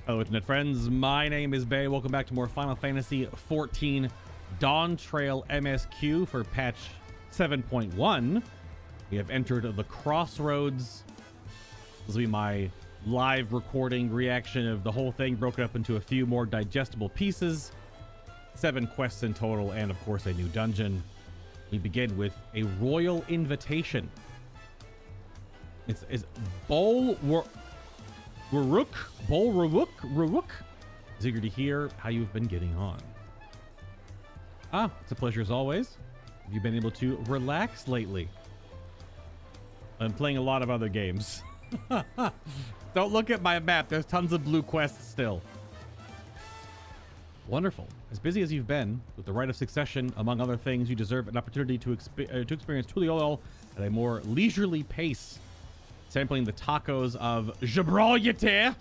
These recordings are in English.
Hello internet friends, my name is Bay. Welcome back to more Final Fantasy XIV DAWNTRAIL MSQ for patch 7.1. We have entered the Crossroads. This will be my live recording reaction of the whole thing, broken up into a few more digestible pieces. 7 quests in total, and of course a new dungeon. We begin with a royal invitation. It's Bolwaruk. It's eager to hear how you've been getting on. It's a pleasure as always. Have you been able to relax lately? I'm playing a lot of other games. Don't look at my map. There's tons of blue quests still. Wonderful. As busy as you've been, with the rite of succession, among other things, you deserve an opportunity to experience Tuliol at a more leisurely pace. Sampling the tacos of Gibraltar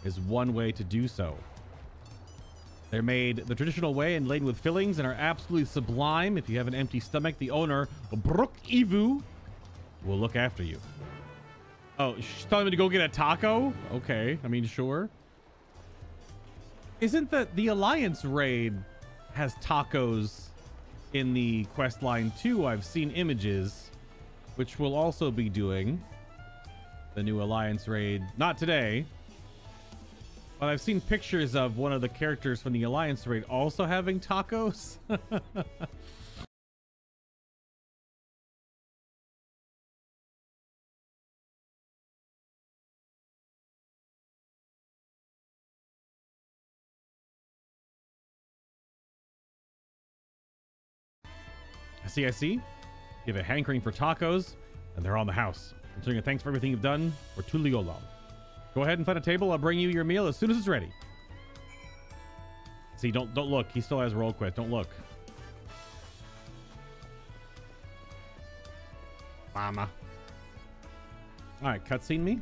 is one way to do so. They're made the traditional way and laden with fillings and are absolutely sublime. If you have an empty stomach, the owner, Brook Ivu, will look after you. Oh, she's telling me to go get a taco? Okay, I mean, sure. Isn't the Alliance raid has tacos in the quest line too? I've seen images, which we'll also be doing. The new Alliance raid, not today, but I've seen pictures of one of the characters from the Alliance raid also having tacos. I see. You have a hankering for tacos, and they're on the house. Considering a thanks for everything you've done for Tuliolal. Go ahead and find a table. I'll bring you your meal as soon as it's ready. See, don't look. He still has roll quest. Don't look. Mama. All right, cutscene me.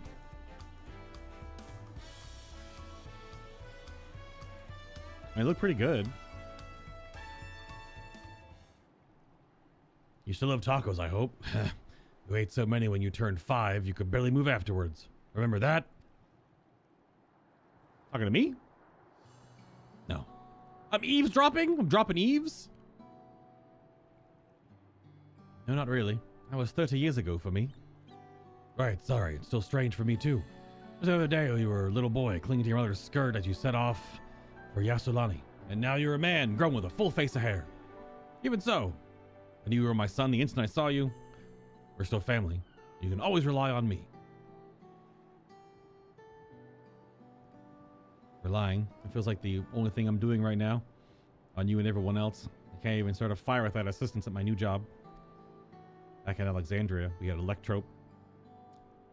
They look pretty good. You still have tacos, I hope. You ate so many when you turned 5, you could barely move afterwards. Remember that? Talking to me? No. I'm eavesdropping? I'm dropping eaves? No, not really. That was 30 years ago for me. Right, sorry. It's still strange for me, too. Just the other day, you were a little boy clinging to your mother's skirt as you set off for Yasulani. And now you're a man, grown with a full face of hair. Even so, I knew you were my son the instant I saw you. We're still family. You can always rely on me. Relying. It feels like the only thing I'm doing right now. On you and everyone else. I can't even start a fire without assistance at my new job. Back in Alexandria, we had Electrope.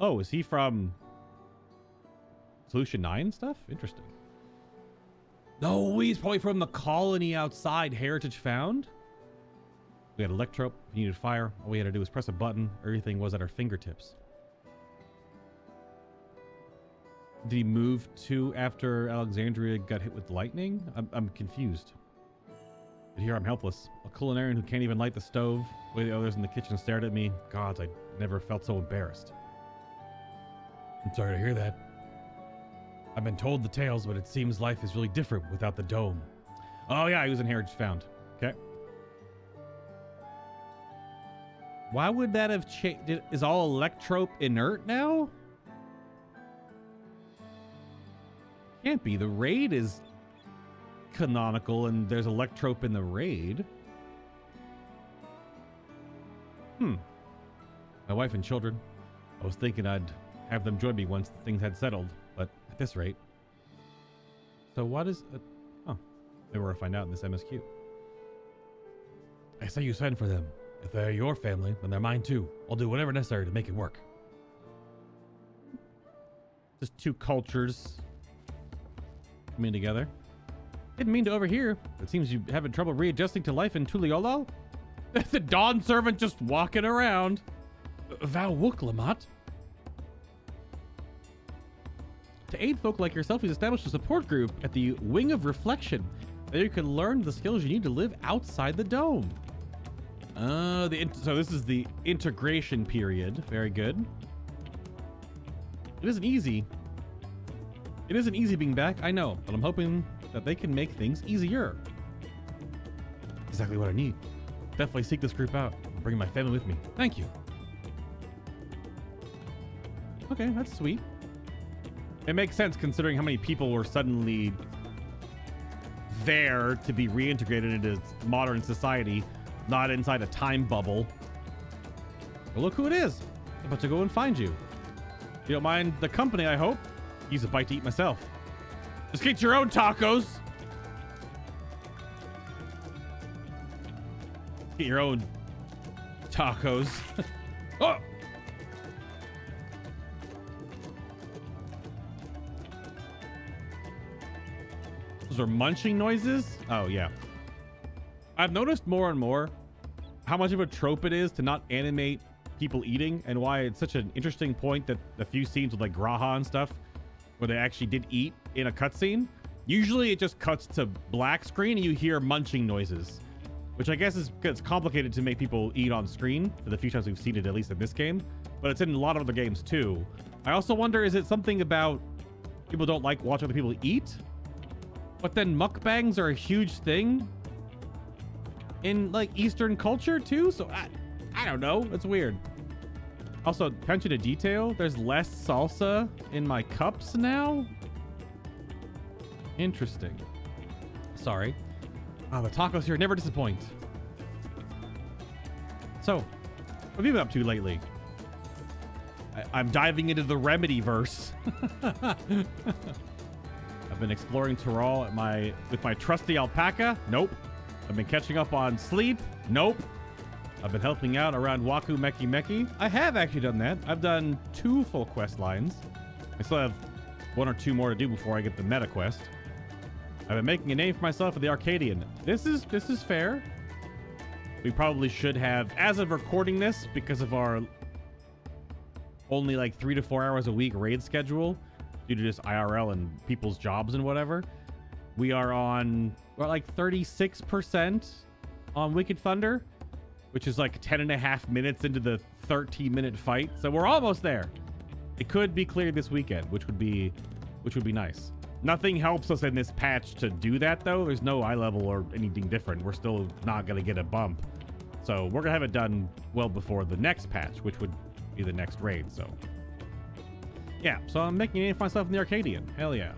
Oh, is he from Solution 9 stuff? Interesting. No, he's probably from the colony outside Heritage Found. We had Electrope. If you needed fire, all we had to do was press a button. Everything was at our fingertips. Did he move to after Alexandria got hit with lightning? I'm confused. But here I'm helpless. A culinarian who can't even light the stove. The way the others in the kitchen stared at me. God, I never felt so embarrassed. I'm sorry to hear that. I've been told the tales, but it seems life is really different without the dome. Oh yeah, he was in Heritage Found. Okay. Why would that have changed? Is all Electrope inert now? Can't be. The raid is canonical and there's Electrope in the raid. My wife and children. I was thinking I'd have them join me once things had settled, but at this rate. So what is... oh, maybe we're going to find out in this MSQ. I say you send for them. If they're your family, then they're mine too. I'll do whatever necessary to make it work. Just two cultures coming together. Didn't mean to overhear. It seems you're having trouble readjusting to life in Tuliolal. The Dawn servant just walking around. Val Wook, Lamont. To aid folk like yourself, he's established a support group at the Wing of Reflection. There you can learn the skills you need to live outside the dome. So this is the integration period. Very good. It isn't easy. It isn't easy being back, I know, but I'm hoping that they can make things easier. Exactly what I need. Definitely seek this group out. I'll bring my family with me. Thank you. Okay, that's sweet. It makes sense considering how many people were suddenly there to be reintegrated into modern society, not inside a time bubble. Well, look who it is. I'm about to go and find you. You don't mind the company, I hope? Use a bite to eat myself. Just get your own tacos. Get your own tacos. Oh! Those are munching noises? Oh, yeah. I've noticed more and more how much of a trope it is to not animate people eating, and why it's such an interesting point that a few scenes with like Graha and stuff where they actually did eat in a cutscene. Usually it just cuts to black screen and you hear munching noises, which I guess it's complicated to make people eat on screen for the few times we've seen it, at least in this game, but it's in a lot of other games too. I also wonder, is it something about people don't like watching other people eat? But then mukbangs are a huge thing in like Eastern culture too, so I don't know. It's weird. Also, attention to detail. There's less salsa in my cups now. Interesting. Sorry. Oh, the tacos here never disappoint. So, what have you been up to lately? I'm diving into the Remedy verse. I've been exploring Tyrol with my trusty alpaca. Nope. I've been catching up on sleep. Nope. I've been helping out around Waku Meki Meki. I have actually done that. I've done 2 full quest lines. I still have 1 or 2 more to do before I get the meta quest. I've been making a name for myself at the Arcadian. This is fair. We probably should have, as of recording this, because of our only like 3 to 4 hours a week raid schedule, due to just IRL and people's jobs and whatever, we are on, we're like 36% on Wicked Thunder, which is like 10.5 minutes into the 13-minute fight. So we're almost there. It could be cleared this weekend, which would be nice. Nothing helps us in this patch to do that though. There's no eye level or anything different. We're still not gonna get a bump. So we're gonna have it done well before the next patch, which would be the next raid. So yeah, so I'm making a name for myself in the Arcadian. Hell yeah.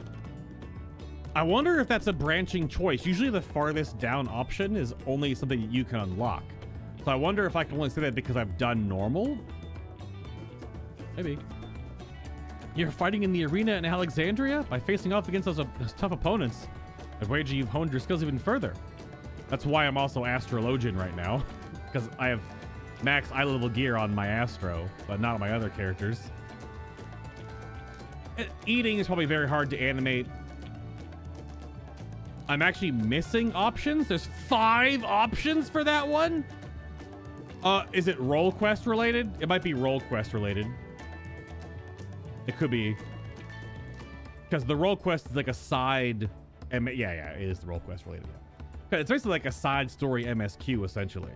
I wonder if that's a branching choice. Usually the farthest down option is only something that you can unlock. So I wonder if I can only say that because I've done normal? Maybe. You're fighting in the arena in Alexandria? By facing off against those tough opponents, I wager you've honed your skills even further. That's why I'm also Astrologian right now, because I have max eye level gear on my Astro, but not on my other characters. Eating is probably very hard to animate. I'm actually missing options. There's 5 options for that one. Is it role quest related? It might be role quest related. It could be, because the role quest is like a side. Yeah, it is the role quest related. Yeah. It's basically like a side story MSQ essentially.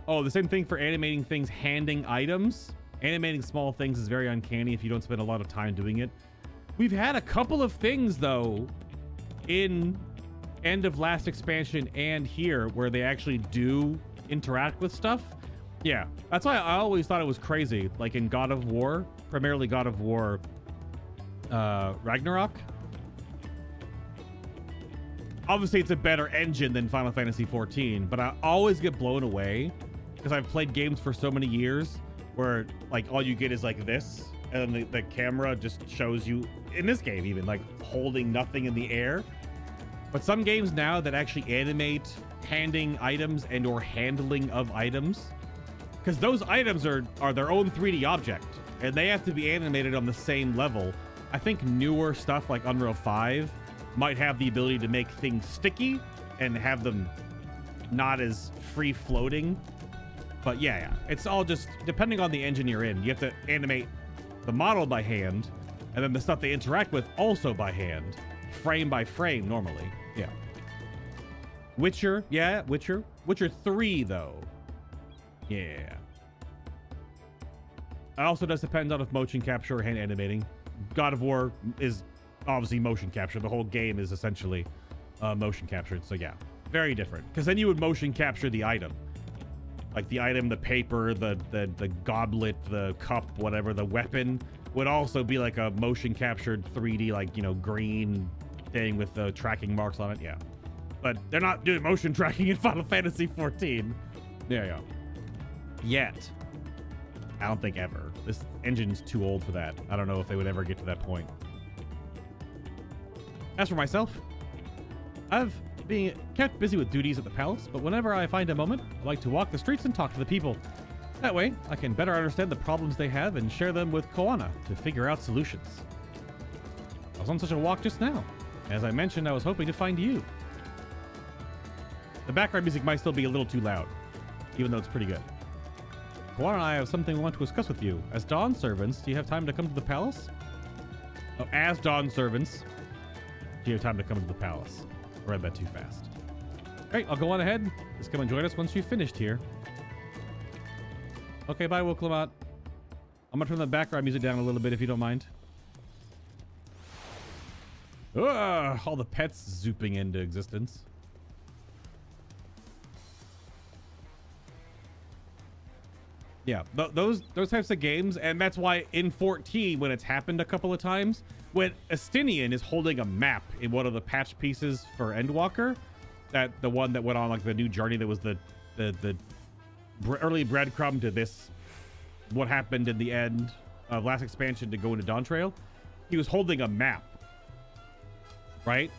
Oh, the same thing for animating things, handing items. Animating small things is very uncanny if you don't spend a lot of time doing it. We've had a couple of things though in End of Last Expansion and here where they actually do interact with stuff. Yeah, that's why I always thought it was crazy, like in God of War, primarily God of War Ragnarok. Obviously it's a better engine than Final Fantasy XIV, but I always get blown away because I've played games for so many years where like all you get is like this, and then the camera just shows you, in this game even, like holding nothing in the air. But some games now that actually animate handing items and or handling of items, because those items are their own 3D object and they have to be animated on the same level. I think newer stuff like Unreal 5 might have the ability to make things sticky and have them not as free floating. But yeah, it's all just depending on the engine you're in. You have to animate the model by hand, and then the stuff they interact with also by hand, frame by frame normally. Yeah. Witcher, yeah, Witcher 3 though. Yeah. It also does depend on if motion capture or hand animating. God of War is obviously motion capture. The whole game is essentially motion captured. So yeah, very different. Because then you would motion capture the item. Like the item, the paper, the goblet, the cup, whatever, the weapon would also be like a motion captured 3D, like, you know, green thing with the tracking marks on it. Yeah. But they're not doing motion tracking in Final Fantasy XIV. There you go. Yet. I don't think ever. This engine's too old for that. I don't know if they would ever get to that point. As for myself, I've been kept busy with duties at the palace, but whenever I find a moment, I like to walk the streets and talk to the people. That way, I can better understand the problems they have and share them with Koana to figure out solutions. I was on such a walk just now. As I mentioned, I was hoping to find you. The background music might still be a little too loud, even though it's pretty good. Koana and I have something we want to discuss with you. As Dawn servants, do you have time to come to the palace? Oh, as Dawn servants, do you have time to come to the palace? I read that too fast. Great, I'll go on ahead. Just come and join us once you've finished here. Okay, bye, Will Clement. I'm gonna turn the background music down a little bit if you don't mind. Ugh, all the pets zooping into existence. Yeah, those types of games, and that's why in 14, when it's happened a couple of times, when Astinian is holding a map in one of the patch pieces for Endwalker, that the one that went on like the new journey that was the early breadcrumb to this, what happened in the end of last expansion to go into Dawntrail, he was holding a map, right?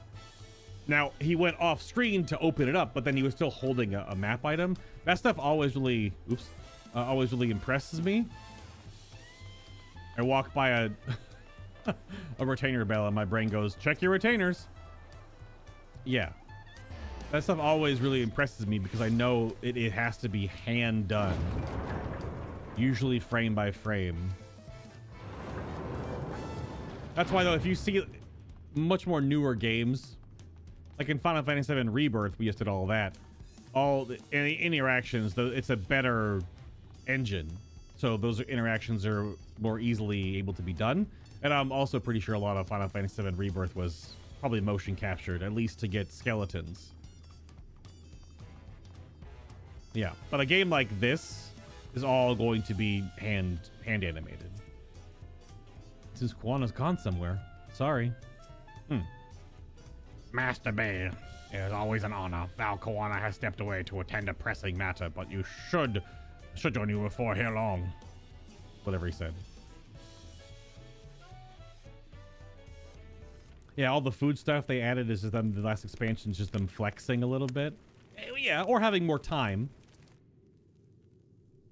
Now, he went off screen to open it up, but then he was still holding a map item. That stuff always really, always really impresses me. I walk by a a retainer bell and my brain goes, check your retainers. Yeah. That stuff always really impresses me because I know it has to be hand done. Usually frame by frame. That's why though, if you see much more newer games, like in Final Fantasy VII Rebirth, we just did all that. All the interactions, though, it's a better engine. So those interactions are more easily able to be done. And I'm also pretty sure a lot of Final Fantasy VII Rebirth was probably motion captured, at least to get skeletons. Yeah, but a game like this is all going to be hand animated. Since Koana's gone somewhere. Sorry. Master Bay, it is always an honor. Val Koana has stepped away to attend a pressing matter, but you should join you before here long. Whatever he said. Yeah, all the food stuff they added is just them, the last expansion is just them flexing a little bit. Yeah, or having more time.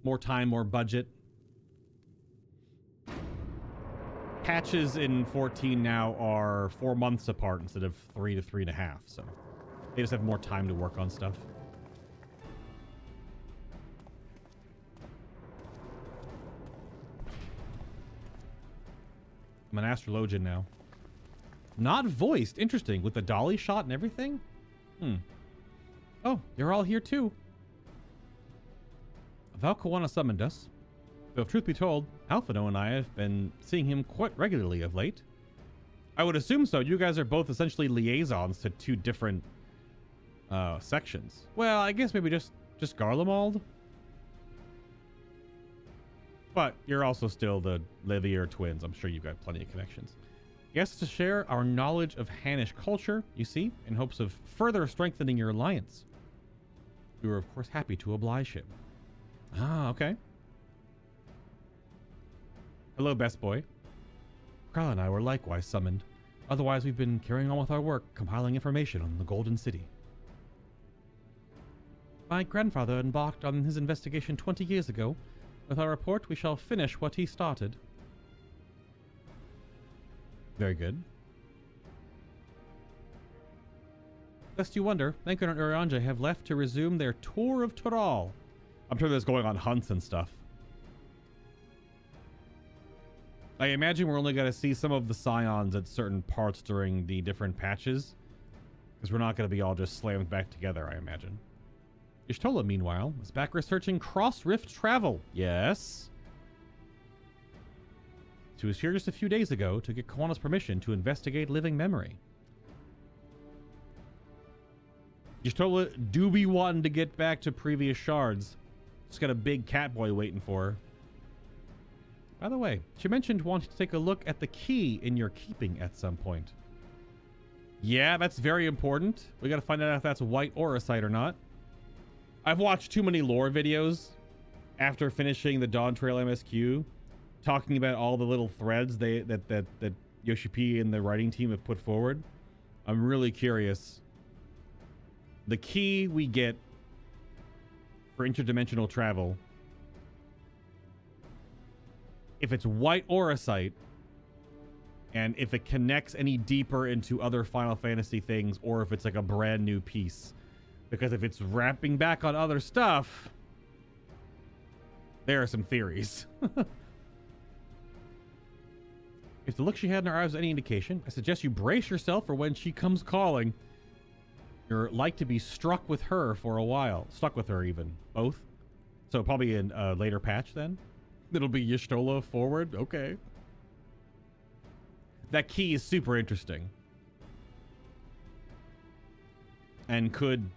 More time, more budget. Patches in 14 now are 4 months apart instead of 3 to 3.5, so they just have more time to work on stuff. I'm an Astrologian now. Not voiced. Interesting. With the dolly shot and everything? Oh, you're all here too. Val Koana summoned us. Though if truth be told, Alphino and I have been seeing him quite regularly of late. I would assume so. You guys are both essentially liaisons to two different sections. Well, I guess maybe just Garlemald. But you're also still the Levier twins. I'm sure you've got plenty of connections. He asked us to share our knowledge of Hannish culture, you see, in hopes of further strengthening your alliance. We were, of course, happy to oblige him. Ah, okay. Hello, best boy. Carl and I were likewise summoned. Otherwise, we've been carrying on with our work, compiling information on the Golden City. My grandfather embarked on his investigation 20 years ago. With our report, we shall finish what he started. Very good. Lest you wonder, Lincoln and Urianja have left to resume their tour of Toral. I'm sure there's going on hunts and stuff. I imagine we're only going to see some of the scions at certain parts during the different patches. Because we're not going to be all just slammed back together, I imagine. Ishtola, meanwhile, is back researching cross-rift travel. Yes. who was here just a few days ago to get Kawana's permission to investigate living memory. Y'shtola do be wanting to get back to previous shards. Just got a big cat boy waiting for her. By the way, she mentioned wanting to take a look at the key in your keeping at some point. Yeah, that's very important. We got to find out if that's white auracite or not. I've watched too many lore videos after finishing the DAWNTRAIL MSQ, talking about all the little threads that Yoshi P and the writing team have put forward. I'm really curious. The key we get for interdimensional travel, if it's white auracite, and if it connects any deeper into other Final Fantasy things, or if it's like a brand new piece. Because if it's wrapping back on other stuff, there are some theories. If the look she had in her eyes was any indication, I suggest you brace yourself for when she comes calling. You're like to be struck with her for a while. Stuck with her even. Both. So probably in a later patch then. It'll be Y'shtola forward. Okay. That key is super interesting. And could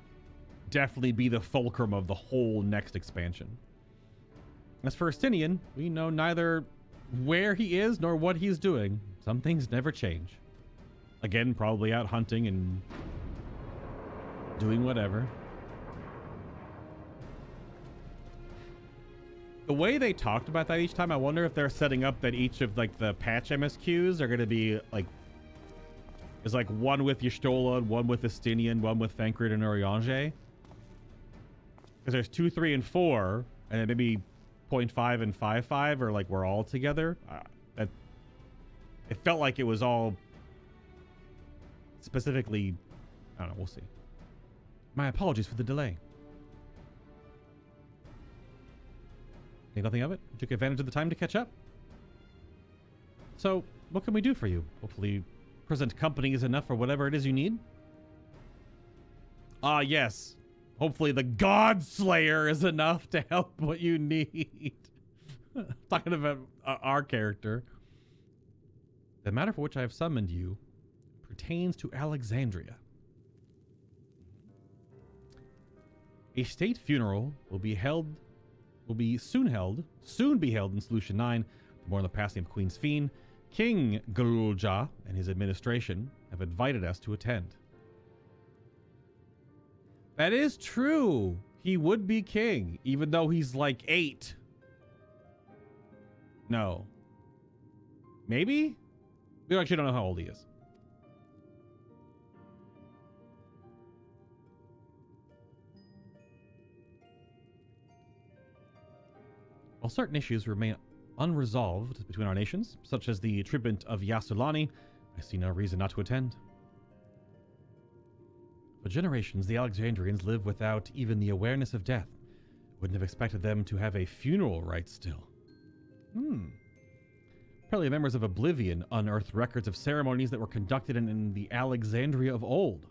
definitely be the fulcrum of the whole next expansion. As for Sphene, we know neither where he is nor what he's doing. Some things never change. Again, probably out hunting and doing whatever. The way they talked about that each time, I wonder if they're setting up that each of like the patch MSQs are going to be like, there's like one with Y'shtola, one with Sphene, one with Thancred and Urianger. Because there's 2, 3, and 4, and then maybe 0.5 and 5.5 are like we're all together. It felt like it was all specifically, I don't know, we'll see. My apologies for the delay. Think nothing of it. You took advantage of the time to catch up. So, what can we do for you? Hopefully, present company is enough for whatever it is you need. Ah, yes. Hopefully, the God Slayer is enough to help what you need. Talking about our character. The matter for which I have summoned you pertains to Alexandria. A state funeral will be soon be held in Solution 9 to mourn the passing of Queen Sphene. King Galulja and his administration have invited us to attend. That is true. He would be king, even though he's like 8. No. Maybe? We actually don't know how old he is. While certain issues remain unresolved between our nations, such as the treatment of Yasulani, I see no reason not to attend. For generations, the Alexandrians live without even the awareness of death. Wouldn't have expected them to have a funeral rite still. Apparently members of Oblivion unearthed records of ceremonies that were conducted in the Alexandria of old.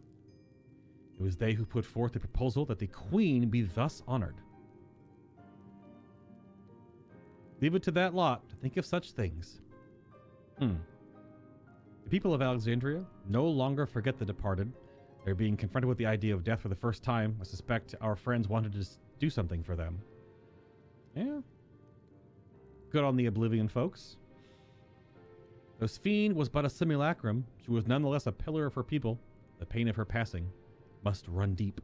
It was they who put forth the proposal that the queen be thus honored. Leave it to that lot to think of such things. The people of Alexandria no longer forget the departed. They're being confronted with the idea of death for the first time. I suspect our friends wanted to do something for them. Yeah. Good on the Oblivion folks. Though Sphene was but a simulacrum, she was nonetheless a pillar of her people. The pain of her passing must run deep.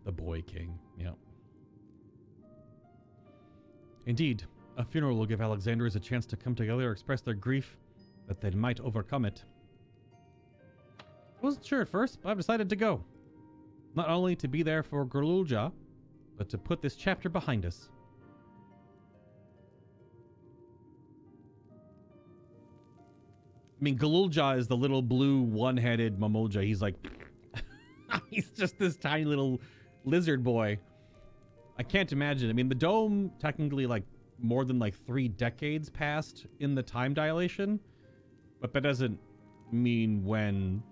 The boy king, yeah. Indeed, a funeral will give Alexandrians a chance to come together, express their grief, that they might overcome it. I wasn't sure at first, but I've decided to go. Not only to be there for Galulja, but to put this chapter behind us. I mean, Galulja is the little blue one-headed Mamulja. He's like... he's just this tiny little lizard boy. I can't imagine. I mean, the dome technically like more than like 3 decades passed in the time dilation, but that doesn't mean when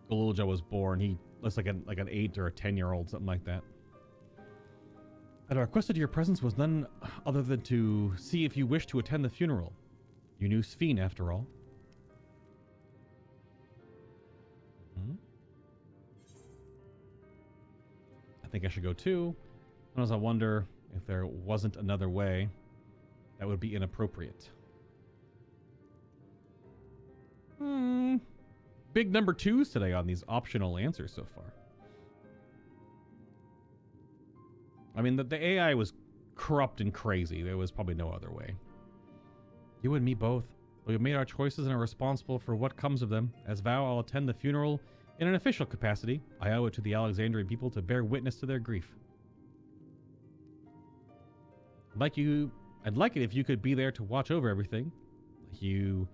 Galulja was born he looks like an 8 or a 10-year-old, something like that. And our request of your presence was none other than to see if you wish to attend the funeral. You knew Sphene, after all. I think I should go too. Sometimes I wonder if there wasn't another way that would be inappropriate. Big number 2s today on these optional answers so far. I mean, the AI was corrupt and crazy. There was probably no other way. You and me both. We have made our choices and are responsible for what comes of them. As vow, I'll attend the funeral in an official capacity. I owe it to the Alexandrian people to bear witness to their grief. I'd like it if you could be there to watch over everything. You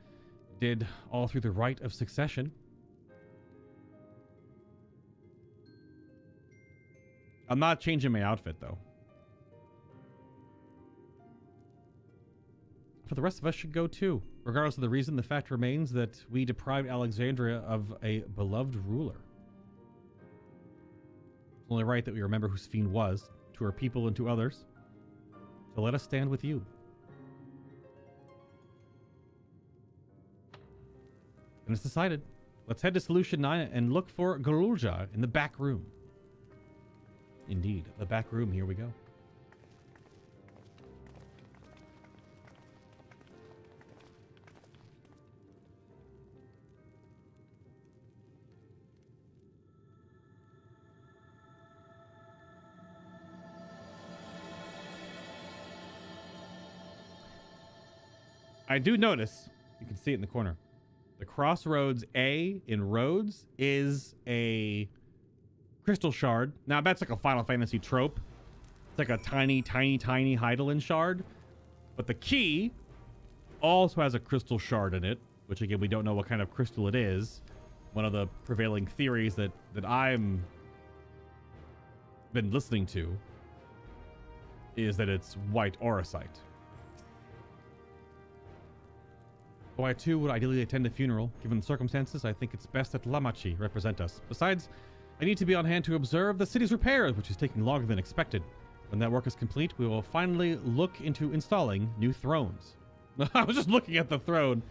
did all through the rite of succession. I'm not changing my outfit, though. For the rest of us should go, too. Regardless of the reason, the fact remains that we deprived Alexandria of a beloved ruler. It's only right that we remember who Sphene was, to her people and to others. So let us stand with you. And it's decided. Let's head to Solution 9 and look for Galulja in the back room. Indeed, the back room. Here we go. I do notice, you can see it in the corner, the Crossroads A in Rhodes is a crystal shard. Now, that's like a Final Fantasy trope. It's like a tiny, tiny, tiny Heidelin shard. But the key also has a crystal shard in it, which, again, we don't know what kind of crystal it is. One of the prevailing theories that I'm been listening to is that it's white auracite. Though I, too, would ideally attend a funeral. Given the circumstances, I think it's best that Lamachi represent us. Besides, I need to be on hand to observe the city's repairs, which is taking longer than expected. When that work is complete, we will finally look into installing new thrones. I was just looking at the throne.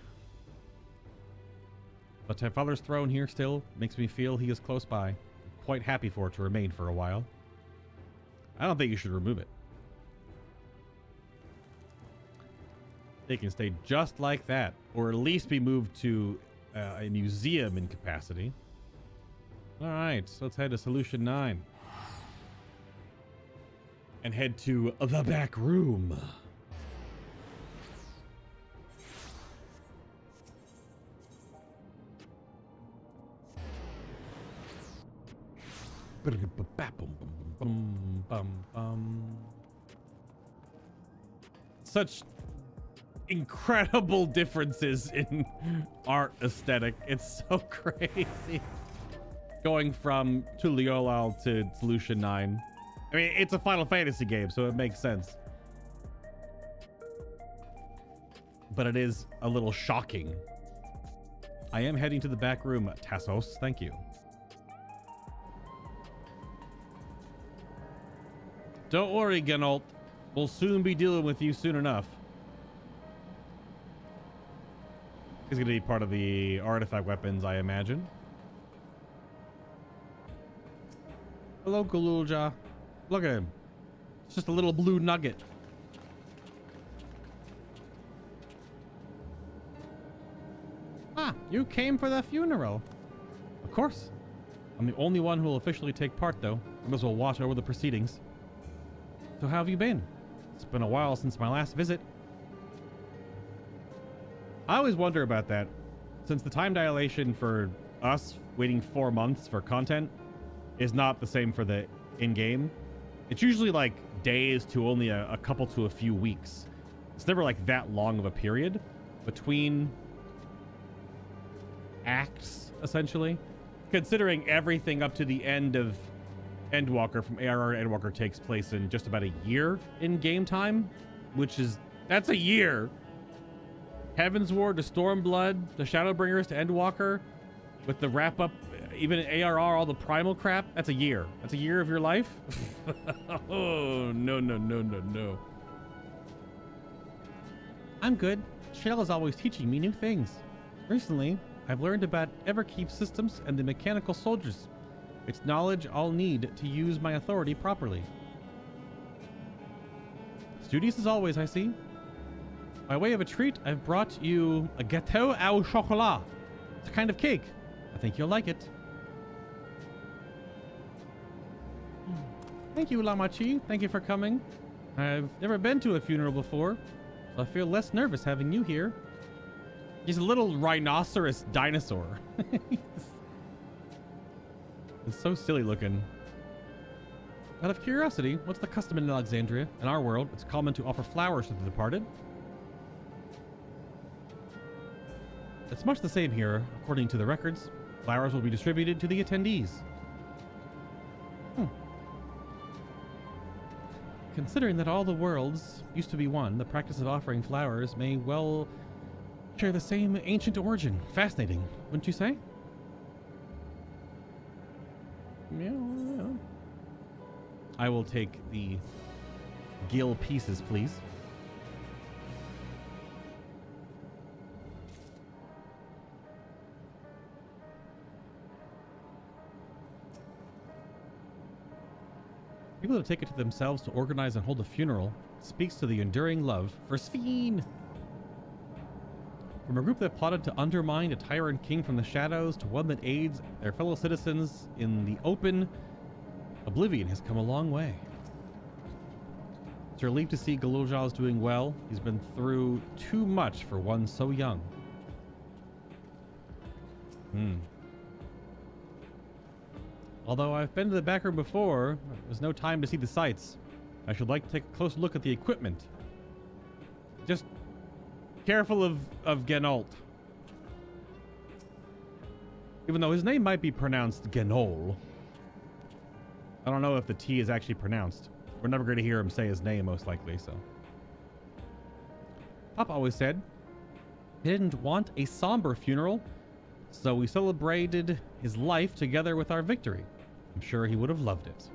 But my father's throne here still makes me feel he is close by. I'm quite happy for it to remain for a while. I don't think you should remove it. They can stay just like that, or at least be moved to a museum in capacity. All right, so let's head to Solution 9 and head to the back room. Such incredible differences in art aesthetic. It's so crazy. Going from Tuliolal to Solution 9. I mean, it's a Final Fantasy game, so it makes sense. But it is a little shocking. I am heading to the back room, Tassos. Thank you. Don't worry, Genolt. We'll soon be dealing with you soon enough. He's going to be part of the artifact weapons, I imagine. Hello, Galulja. Look at him. It's just a little blue nugget. Ah, you came for the funeral. Of course. I'm the only one who will officially take part, though. I must as well watch over the proceedings. So how have you been? It's been a while since my last visit. I always wonder about that. Since the time dilation for us waiting 4 months for content is not the same for the in-game. It's usually like days to only a couple to a few weeks. It's never like that long of a period between acts, essentially. Considering everything up to the end of Endwalker from ARR to Endwalker takes place in just about a year in game time, which is, that's a year. Heaven's Ward to Stormblood, the Shadowbringers to Endwalker, with the wrap up, even ARR, all the primal crap, that's a year. That's a year of your life? Oh, no, no, no, no, no. I'm good. Shell is always teaching me new things. Recently, I've learned about Everkeep systems and the mechanical soldiers. It's knowledge I'll need to use my authority properly. Studious as always, I see. By way of a treat, I've brought you a gâteau au chocolat. It's a kind of cake. I think you'll like it. Thank you, Lamachi. Thank you for coming. I've never been to a funeral before, so I feel less nervous having you here. He's a little rhinoceros dinosaur. It's so silly looking. Out of curiosity, what's the custom in Alexandria? In our world, it's common to offer flowers to the departed. It's much the same here. According to the records, flowers will be distributed to the attendees. Considering that all the worlds used to be one, the practice of offering flowers may well share the same ancient origin. Fascinating, wouldn't you say? Yeah. I will take the gill pieces, please. People who take it to themselves to organize and hold a funeral speaks to the enduring love for Sphene. From a group that plotted to undermine a tyrant king from the shadows to one that aids their fellow citizens in the open, Oblivion has come a long way. It's a relief to see Galujal is doing well. He's been through too much for one so young. Although I've been to the back room before, there's no time to see the sights. I should like to take a close look at the equipment. Just careful of Genolt. Even though his name might be pronounced Genol. I don't know if the T is actually pronounced. We're never going to hear him say his name, most likely, so. Pop always said he didn't want a somber funeral, so we celebrated his life together with our victory. I'm sure he would have loved it.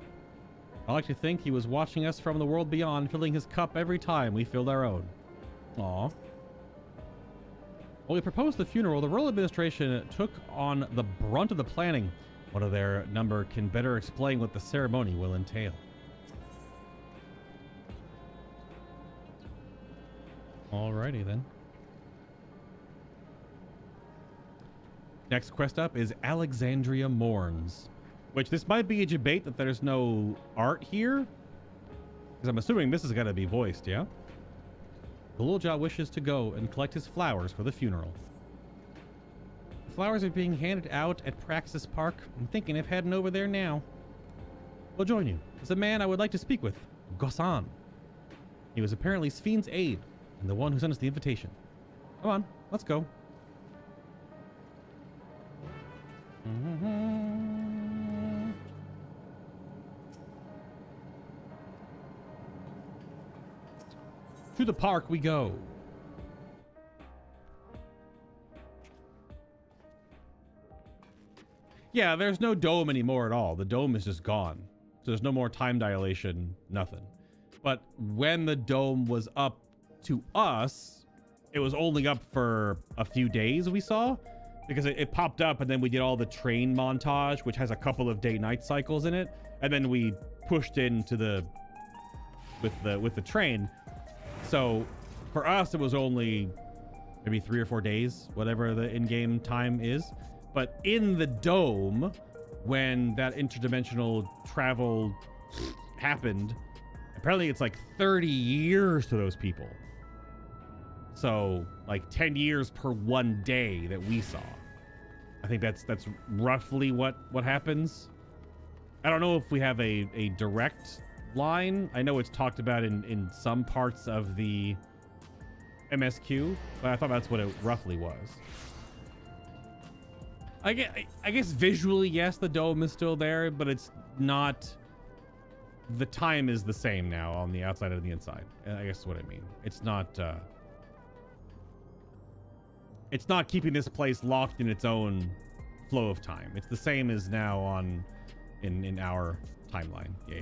I like to think he was watching us from the world beyond, filling his cup every time we filled our own. Aww. When we proposed the funeral, the royal administration took on the brunt of the planning. One of their number can better explain what the ceremony will entail. Alrighty then. Next quest up is Alexandria Mourns, which this might be a debate that there's no art here, because I'm assuming this is going to be voiced, yeah? Galujal wishes to go and collect his flowers for the funeral. The flowers are being handed out at Praxis Park. I'm thinking of heading over there now. We'll join you. There's a man I would like to speak with, Gossan. He was apparently Sphene's aide and the one who sent us the invitation. Come on, let's go. To the park we go. Yeah, there's no dome anymore at all. The dome is just gone. So there's no more time dilation, nothing. But when the dome was up to us, it was only up for a few days, we saw. Because it popped up and then we did all the train montage, which has a couple of day-night cycles in it. And then we pushed into the with the train. So for us, it was only maybe 3 or 4 days, whatever the in-game time is. But in the dome, when that interdimensional travel happened, apparently it's like 30 years to those people. So like 10 years per one day that we saw. I think that's roughly what happens. I don't know if we have a direct line. I know it's talked about in some parts of the MSQ, but I thought that's what it roughly was. I guess visually, yes, the dome is still there, but it's not. The time is the same now on the outside and the inside. I guess is what I mean. It's not keeping this place locked in its own flow of time. It's the same as now on in our timeline. Yeah.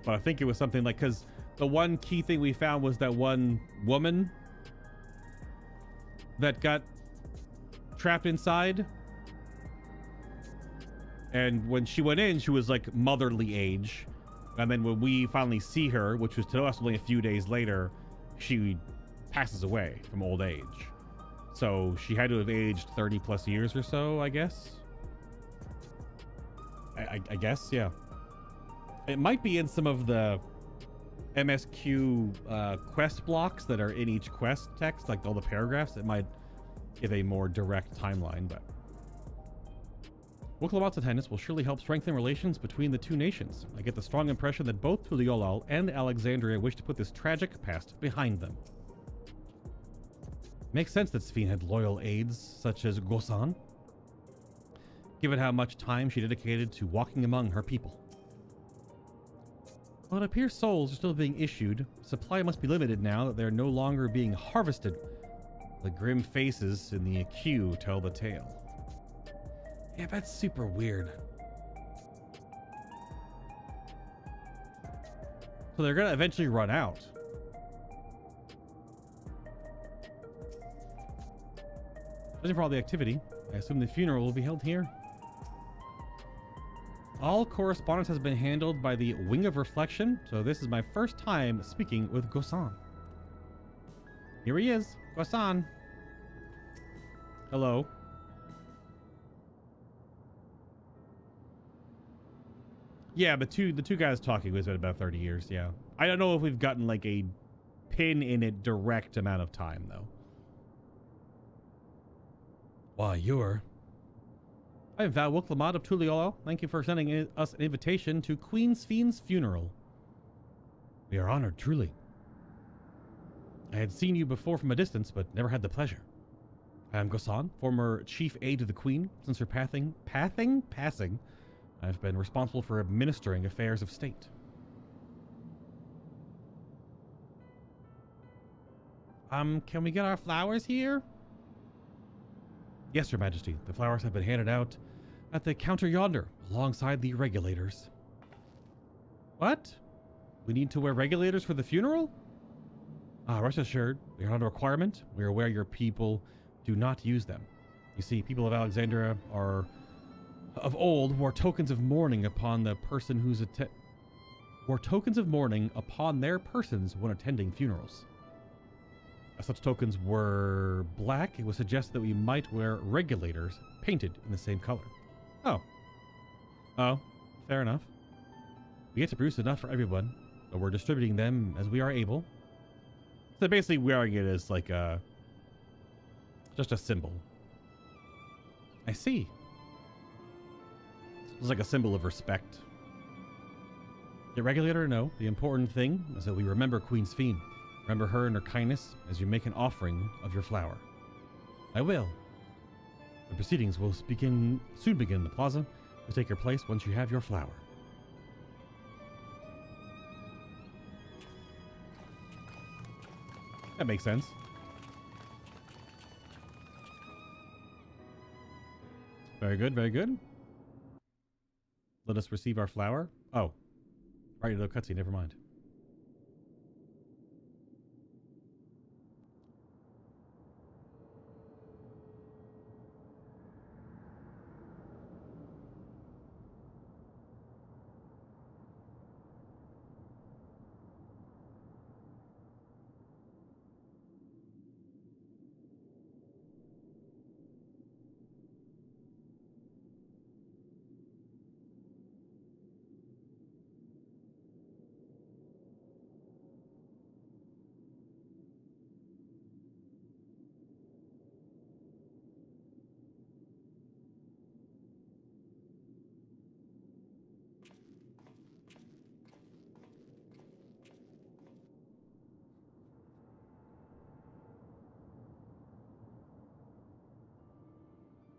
But I think it was something like, because the one key thing we found was that one woman that got trapped inside. And when she went in, she was like motherly age. And then when we finally see her, which was to us only a few days later, she passes away from old age. So she had to have aged 30 plus years or so, I guess. I guess, yeah. It might be in some of the MSQ quest blocks that are in each quest text, like all the paragraphs. It might give a more direct timeline, but Woklamat's attendance will surely help strengthen relations between the two nations. I get the strong impression that both Tuliolal and Alexandria wish to put this tragic past behind them. Makes sense that Sphene had loyal aides such as Gosan, given how much time she dedicated to walking among her people. While it appears souls are still being issued, supply must be limited now that they are no longer being harvested. The grim faces in the queue tell the tale. Yeah, that's super weird. So they're gonna eventually run out. Judging for all the activity, I assume the funeral will be held here. All correspondence has been handled by the Wing of Reflection, so this is my first time speaking with Gosan. Here he is, Gosan. Hello. Yeah, the two guys talking was about 30 years, yeah. I don't know if we've gotten like a pin in it direct amount of time though. Why, I'm Val Woklamat of Tuliolal. Thank you for sending us an invitation to Queen Sphene's funeral. We are honored, truly. I had seen you before from a distance, but never had the pleasure. I am Gosan, former chief aide to the Queen. Since her passing, I've been responsible for administering affairs of state. Can we get our flowers here? Yes, Your Majesty. The flowers have been handed out at the counter yonder, alongside the regulators. What? We need to wear regulators for the funeral? Rest assured, they are not a requirement. We are aware your people do not use them. You see, people of Alexandria are of old wore tokens of mourning upon the person who's upon their persons when attending funerals. As such tokens were black, it was suggested that we might wear regulators painted in the same color. Oh, fair enough. We get to produce enough for everyone, but we're distributing them as we are able. So basically wearing it as like just a symbol. I see. It's like a symbol of respect. The regulator, no. The important thing is that we remember Queen Sphene. Remember her and her kindness as you make an offering of your flower. I will. The proceedings will soon begin in the plaza. You'll take your place once you have your flower. That makes sense. Very good, very good. Let us receive our flower. Oh. Right, no cutscene, never mind.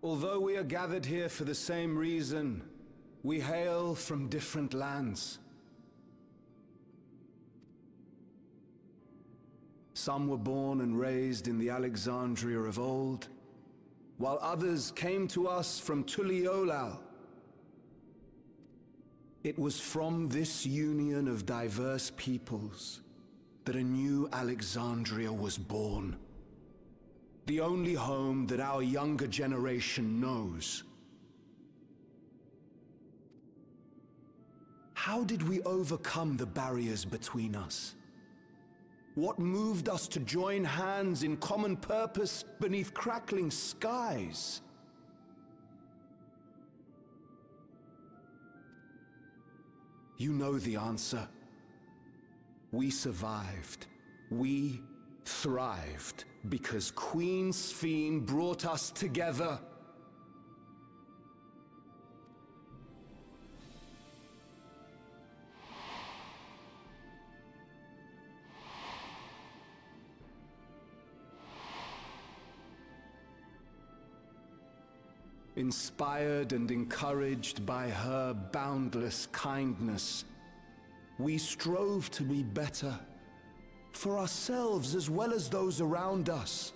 Although we are gathered here for the same reason, we hail from different lands. Some were born and raised in the Alexandria of old, while others came to us from Tuliolal. It was from this union of diverse peoples that a new Alexandria was born. The only home that our younger generation knows. How did we overcome the barriers between us? What moved us to join hands in common purpose beneath crackling skies? You know the answer. We survived. We thrived because Queen Sphene brought us together. Inspired and encouraged by her boundless kindness, we strove to be better, for ourselves as well as those around us.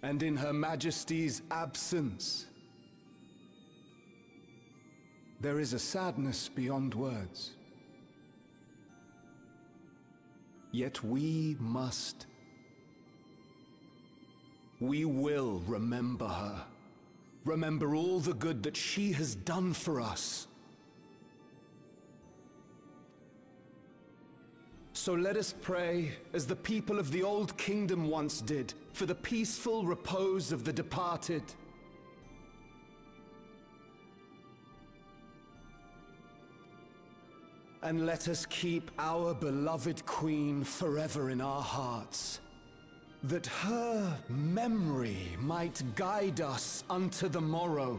And in Her Majesty's absence, there is a sadness beyond words. Yet we must. We will remember her. Remember all the good that she has done for us. So let us pray, as the people of the Old Kingdom once did, for the peaceful repose of the departed. And let us keep our beloved Queen forever in our hearts, that her memory might guide us unto the morrow.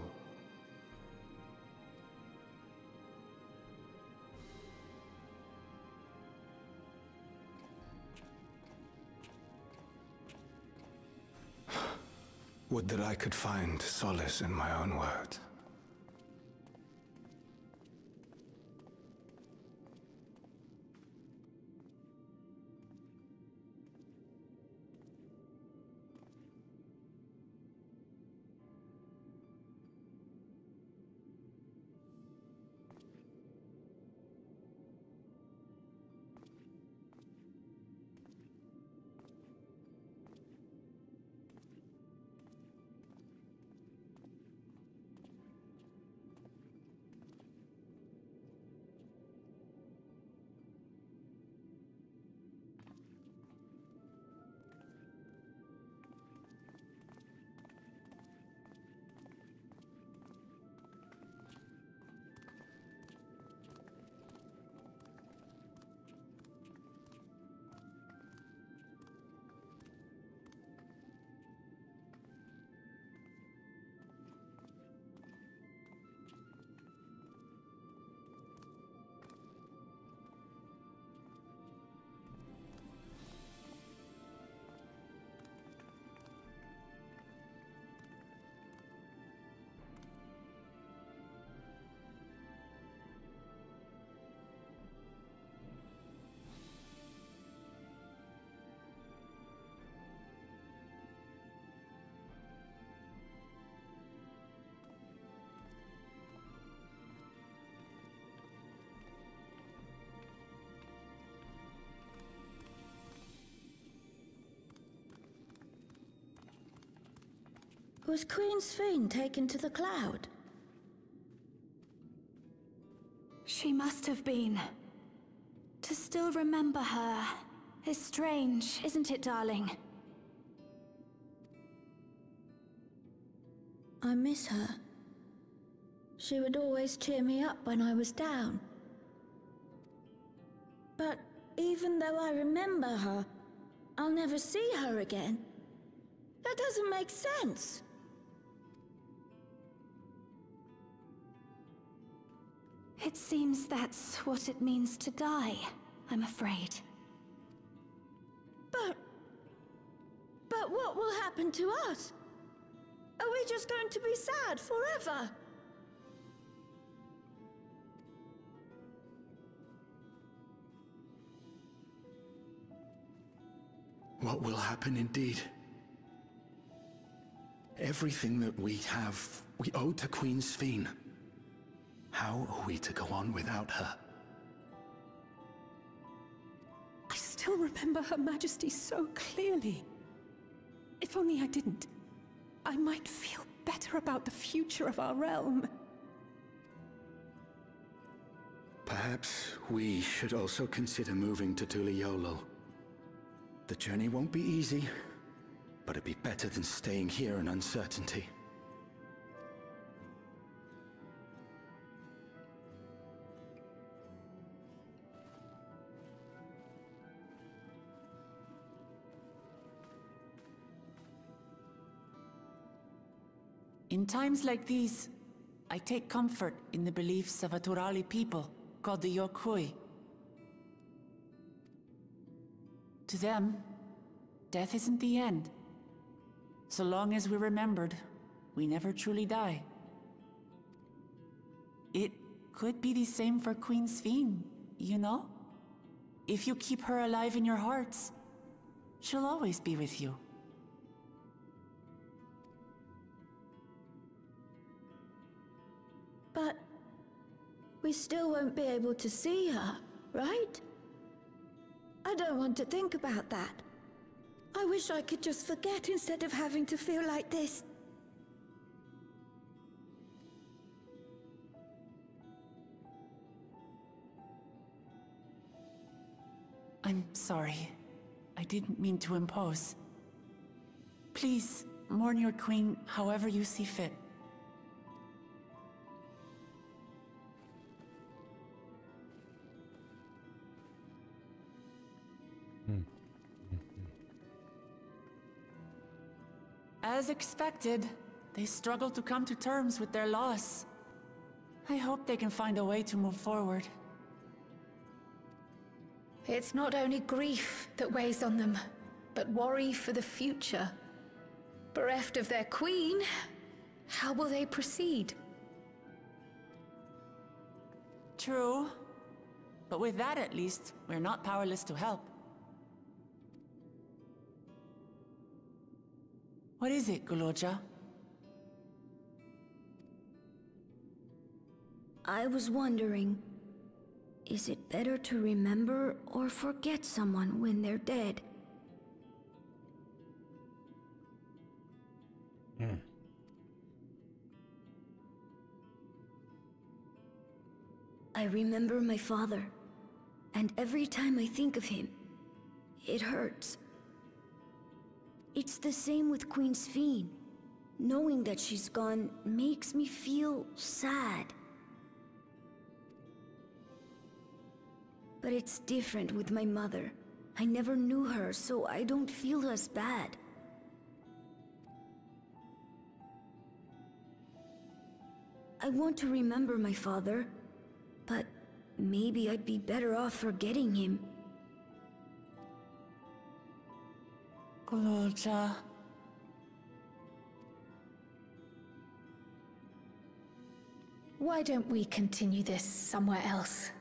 Would that I could find solace in my own words. Was Queen Sphene taken to the cloud? She must have been. To still remember her is strange, isn't it, darling? I miss her. She would always cheer me up when I was down. But even though I remember her, I'll never see her again. That doesn't make sense. It seems that's what it means to die, I'm afraid. But what will happen to us? Are we just going to be sad forever? what will happen indeed. Everything that we have, we owe to Queen Sphene. How are we to go on without her? I still remember Her Majesty so clearly. If only I didn't, I might feel better about the future of our realm. Perhaps we should also consider moving to Tuliolo. The journey won't be easy, but it'd be better than staying here in uncertainty. In times like these, I take comfort in the beliefs of a Turali people called the Yokui. To them, death isn't the end. So long as we're remembered, we never truly die. It could be the same for Queen Sphene, you know? If you keep her alive in your hearts, she'll always be with you. But we still won't be able to see her, right? I don't want to think about that. I wish I could just forget instead of having to feel like this. I'm sorry. I didn't mean to impose. Please, mourn your queen however you see fit. As expected, they struggle to come to terms with their loss. I hope they can find a way to move forward. It's not only grief that weighs on them, but worry for the future. Bereft of their queen, how will they proceed? True. But with that at least, we're not powerless to help. What is it, Guloja? I was wondering, is it better to remember or forget someone when they're dead? I remember my father, and every time I think of him, it hurts. It's the same with Queen Sphene. Knowing that she's gone makes me feel sad. But it's different with my mother. I never knew her, so I don't feel as bad. I want to remember my father, but maybe I'd be better off forgetting him. Guloja. Why don't we continue this somewhere else?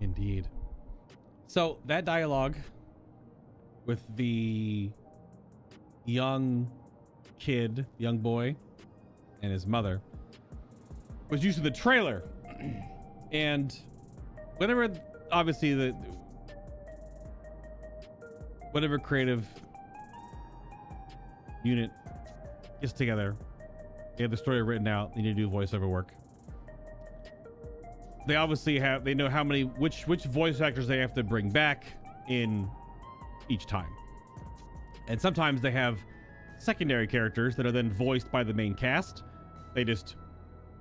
Indeed. So that dialogue with the young boy and his mother was used in the trailer. And whatever, obviously whatever creative unit gets together, they have the story written out, they need to do voiceover work. They obviously they know how many, which voice actors they have to bring back in each time. And sometimes they have secondary characters that are then voiced by the main cast. They just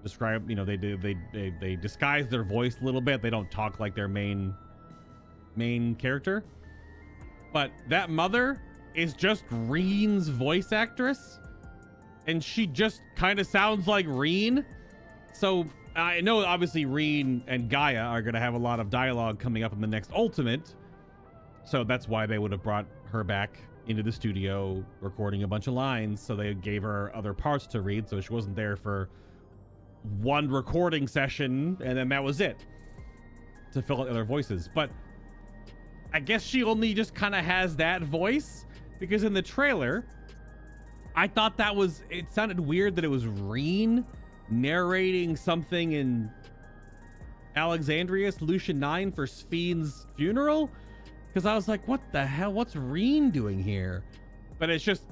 describe, you know, they disguise their voice a little bit. They don't talk like their main character. But that mother is just Reen's voice actress, and she just kind of sounds like Reen. So I know obviously Reen and Gaia are going to have a lot of dialogue coming up in the next Ultimate, so that's why they would have brought her back into the studio recording a bunch of lines, so they gave her other parts to read, so she wasn't there for one recording session and then that was it to fill out other voices. But I guess she only just kind of has that voice, because in the trailer I thought that was, it sounded weird that it was Reen narrating something in Alexandria Solution 9 for Sphene's funeral, because I was like, what the hell, what's Reen doing here? But it's just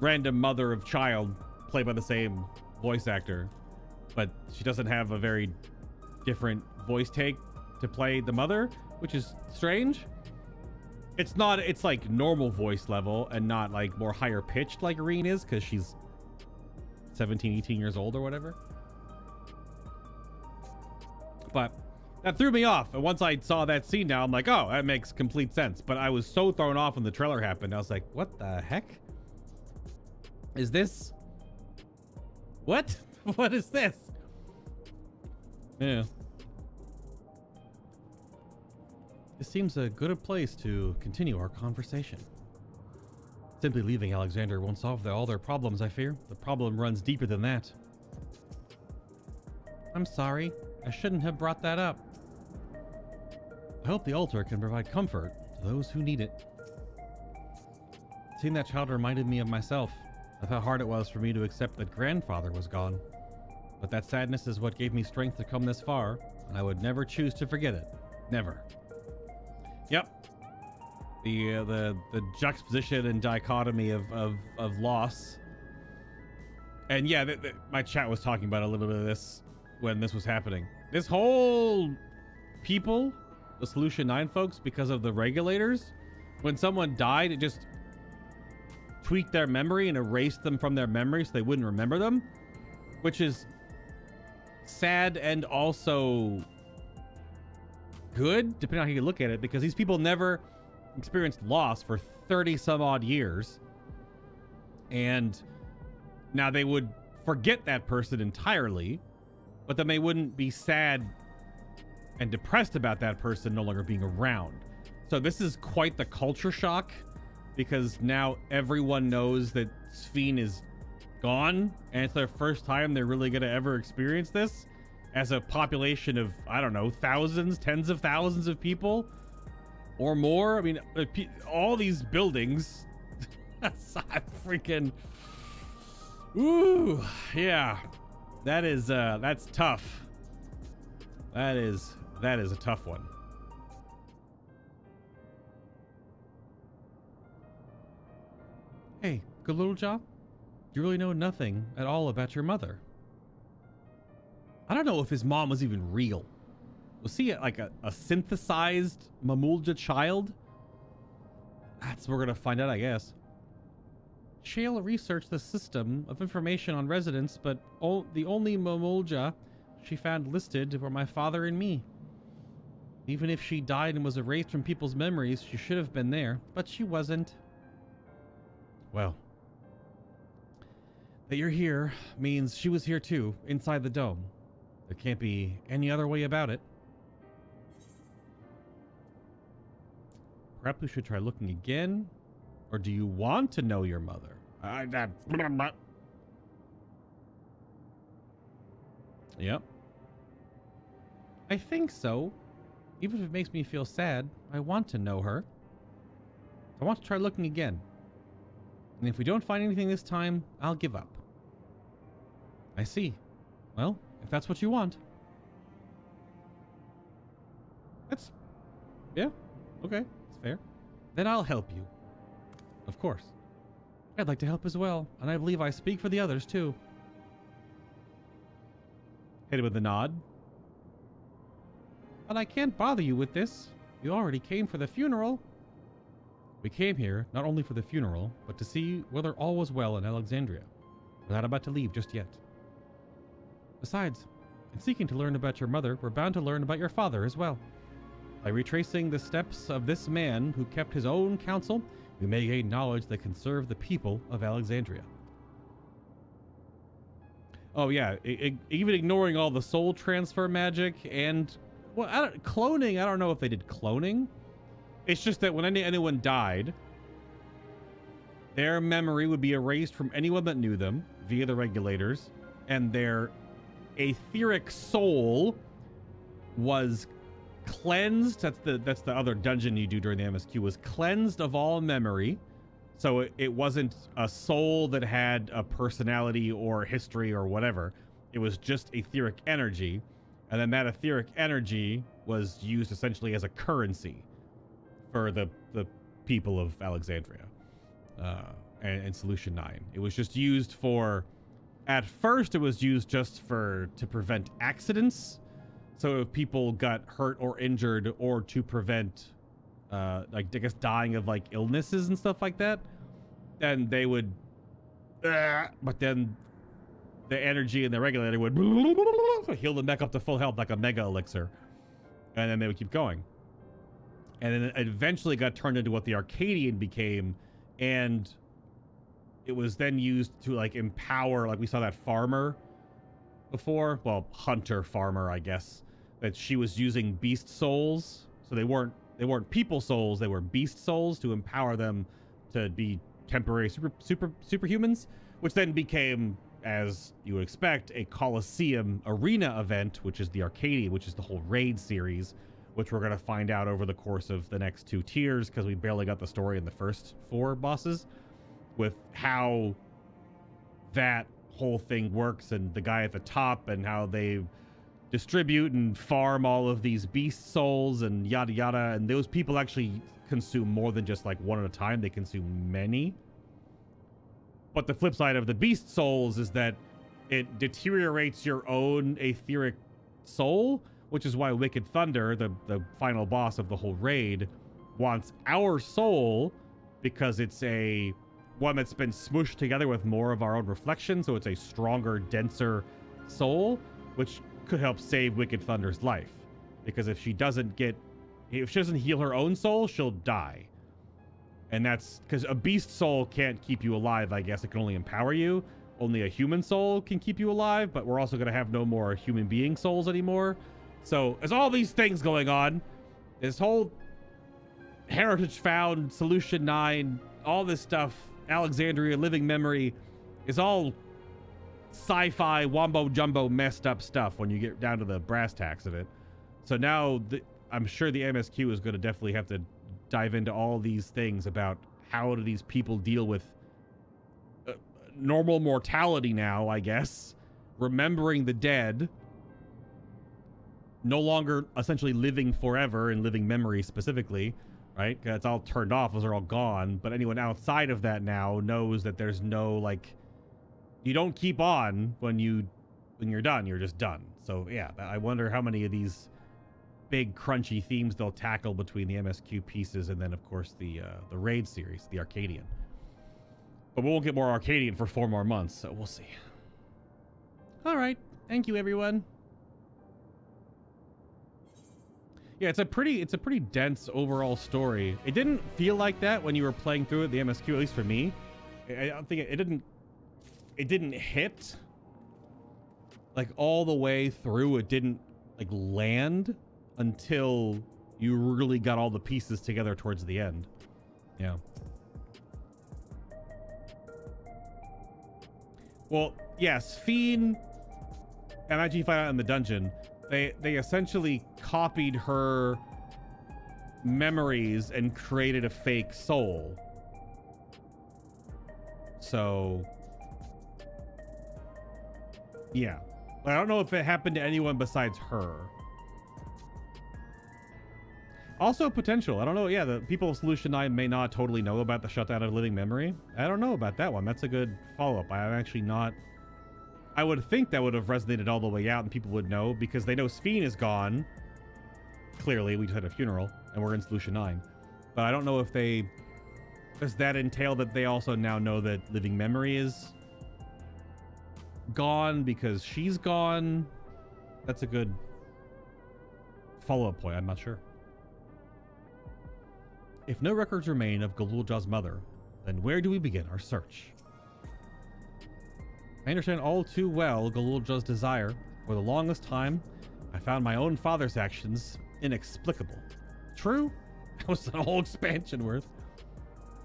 random mother of child played by the same voice actor, but she doesn't have a very different voice take to play the mother, which is strange. It's not, it's like normal voice level and not like more higher pitched like Reen is, because she's 17, 18 years old or whatever. But that threw me off. And once I saw that scene now, I'm like, oh, that makes complete sense. But I was so thrown off when the trailer happened. I was like, what the heck? Is this? What? What is this? Yeah. This seems a good place to continue our conversation. Simply leaving Alexandria won't solve all their problems, I fear. The problem runs deeper than that. I'm sorry. I shouldn't have brought that up. I hope the altar can provide comfort to those who need it. Seeing that child reminded me of myself, of how hard it was for me to accept that grandfather was gone. But that sadness is what gave me strength to come this far, and I would never choose to forget it. Never. Yep. The juxtaposition and dichotomy of loss. And yeah, my chat was talking about a little bit of this when this was happening. This whole people, the Solution 9 folks, because of the regulators, when someone died, it just tweaked their memory and erased them from their memory so they wouldn't remember them, which is sad and also good, depending on how you look at it, because these people never experienced loss for 30 some odd years, and now they would forget that person entirely, but then they wouldn't be sad and depressed about that person no longer being around. So this is quite the culture shock, because now everyone knows that Sphene is gone, and it's their first time they're really going to ever experience this as a population of, I don't know, thousands, tens of thousands of people or more. I mean, all these buildings. Freaking. Ooh, yeah. That is, that's tough. That is a tough one. Hey, good little job. You really know nothing at all about your mother. I don't know if his mom was even real. Was he like a synthesized Mamulja child? That's what we're gonna find out, I guess. Shale researched the system of information on residents, but the only Mamulja she found listed were my father and me. Even if she died and was erased from people's memories, she should have been there, but she wasn't. Well, that you're here means she was here too, inside the dome. There can't be any other way about it. Perhaps we should try looking again? Or do you want to know your mother? Yep. I think so. Even if it makes me feel sad, I want to know her. I want to try looking again. And if we don't find anything this time, I'll give up. I see. Well, if that's what you want. That's... yeah. Okay. It's fair. Then I'll help you. Of course. I'd like to help as well, and I believe I speak for the others too. Hit it with a nod. But I can't bother you with this. You already came for the funeral. We came here not only for the funeral, but to see whether all was well in Alexandria. We're not about to leave just yet. Besides, in seeking to learn about your mother, we're bound to learn about your father as well. By retracing the steps of this man who kept his own counsel, we may gain knowledge that can serve the people of Alexandria. Oh yeah, even ignoring all the soul transfer magic and, well, cloning, I don't know if they did cloning. It's just that when anyone died, their memory would be erased from anyone that knew them via the regulators, and their etheric soul was cleansed. That's the other dungeon you do during the MSQ, was cleansed of all memory. So it wasn't a soul that had a personality or history or whatever. It was just etheric energy. And then that etheric energy was used essentially as a currency for the people of Alexandria and Solution 9. It was just used for, at first it was used just to prevent accidents. So if people got hurt or injured, or to prevent like, I guess, dying of like illnesses and stuff like that, then they would but then the energy in the regulator would heal them back up to full health like a mega elixir, and then they would keep going. And then it eventually got turned into what the Arcadian became, and it was then used to like empower, like we saw that farmer before, well, hunter farmer, I guess, that she was using beast souls. So they weren't people souls, they were beast souls, to empower them to be temporary superhumans, which then became, as you would expect, a Colosseum arena event, which is the Arcadian, which is the whole raid series, which we're going to find out over the course of the next 2 tiers, because we barely got the story in the first 4 bosses, with how that whole thing works, and the guy at the top, and how they distribute and farm all of these beast souls and yada yada. And those people actually consume more than just like one at a time. They consume many. But the flip side of the beast souls is that it deteriorates your own etheric soul, which is why Wicked Thunder, the final boss of the whole raid, wants our soul, because it's a one that's been smooshed together with more of our own reflection, so it's a stronger, denser soul, which could help save Wicked Thunder's life. Because if she doesn't heal her own soul, she'll die. And that's because a beast soul can't keep you alive, I guess. It can only empower you. Only a human soul can keep you alive, but we're also going to have no more human being souls anymore. So there's all these things going on. This whole Heritage Found, Solution 9, all this stuff, Alexandria, Living Memory, is all sci-fi, wombo-jumbo, messed up stuff when you get down to the brass tacks of it. So now I'm sure the MSQ is going to definitely have to dive into all these things about how do these people deal with normal mortality now, I guess. Remembering the dead. No longer essentially living forever and living memory specifically, right? It's all turned off. Those are all gone. But anyone outside of that now knows that there's no, like, you don't keep on when you're done. You're just done. So yeah, I wonder how many of these big crunchy themes they'll tackle between the MSQ pieces and then of course the raid series, the Arcadian. But we won't get more Arcadian for 4 more months, so we'll see. All right, thank you everyone. Yeah, it's a pretty dense overall story. It didn't feel like that when you were playing through it, the MSQ, at least for me. I don't think it didn't hit like all the way through. It didn't like land until you really got all the pieces together towards the end. Yeah. Well, yes, Sphene, and I actually find out in the dungeon, they essentially copied her memories and created a fake soul. So yeah, I don't know if it happened to anyone besides her. Also potential, I don't know. Yeah, the people of Solution 9 may not totally know about the shutdown of Living Memory. I don't know about that one. That's a good follow-up. I'm actually not... I would think that would have resonated all the way out and people would know, because they know Sphene is gone. Clearly, we just had a funeral and we're in Solution 9. But I don't know if they... Does that entail that they also now know that Living Memory is gone because she's gone? That's a good follow-up point. I'm not sure. If no records remain of Galulja's mother, then where do we begin our search? I understand all too well Galulja's desire. For the longest time, I found my own father's actions inexplicable. True, that was an whole expansion worth.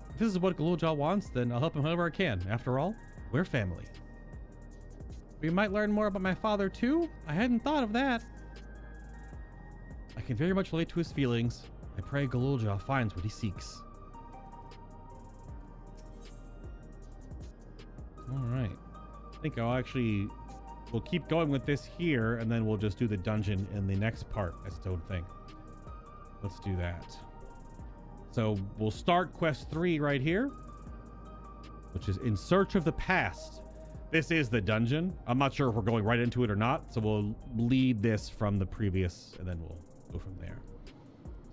If this is what Galulja wants, then I'll help him however I can. After all, we're family. We might learn more about my father too? I hadn't thought of that. I can very much relate to his feelings. I pray Galulja finds what he seeks. Alright. I think we'll keep going with this here, and then we'll just do the dungeon in the next part as its own thing. Let's do that. So we'll start quest 3 right here, which is In Search of the Past. This is the dungeon. I'm not sure if we're going right into it or not, so we'll lead this from the previous, and then we'll go from there.